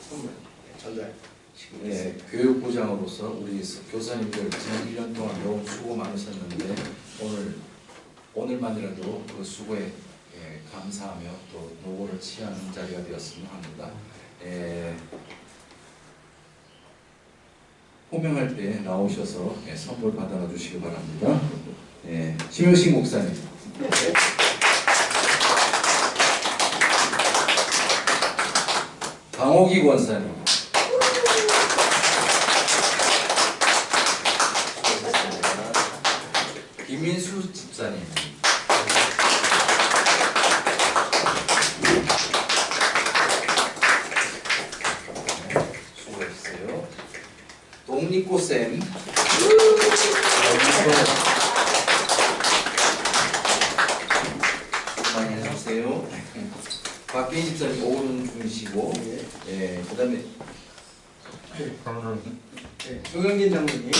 선물 전달시키겠습니다. 네, 교육부장으로서 우리 교사님들 지난 1년 동안 너무 수고 많으셨는데 오늘만이라도 그 수고에 감사하며 또 노고를 치하는 자리가 되었으면 합니다. 호명할 때 나오셔서 선물 받아가 주시기 바랍니다. 심효식 목사님. 강옥희 권사님. 김민수 집사님. 수고했어요. 동리꼬쌤. 많이 해주세요. 박빈 집사님 오른 중이시고, 그 다음에 조경진 장로님.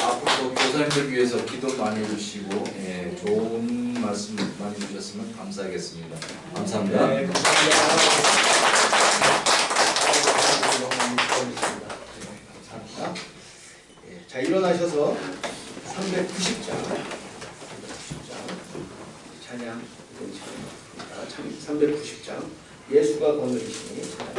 앞으로 교사님들 위해서 기도 많이 해주시고, 좋은 말씀 주셨으면 감사하겠습니다. 감사합니다. 네, 감사합니다. 감사합니다. 예, 자, 일어나셔서 390장 찬양 390장 예수가 거느리시니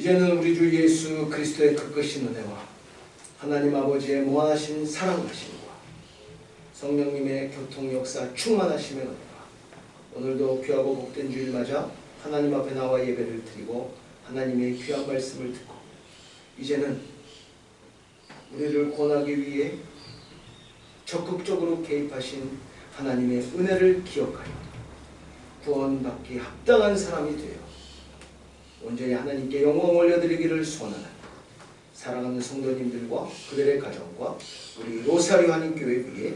이제는 우리 주 예수 그리스도의 그 크신 은혜와 하나님 아버지의 무한하신 사랑하심과 성령님의 교통 역사 충만하심의 은혜가 오늘도 귀하고 복된 주일 맞아 하나님 앞에 나와 예배를 드리고 하나님의 귀한 말씀을 듣고 이제는 우리를 구원하기 위해 적극적으로 개입하신 하나님의 은혜를 기억하여 구원받기 합당한 사람이 되어 온전히 하나님께 영광 올려드리기를 소원하는 사랑하는 성도님들과 그들의 가정과 우리 로사리오 한인교회 위에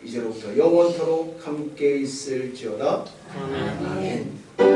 이제로부터 영원토록 함께 있을지어다. 아멘.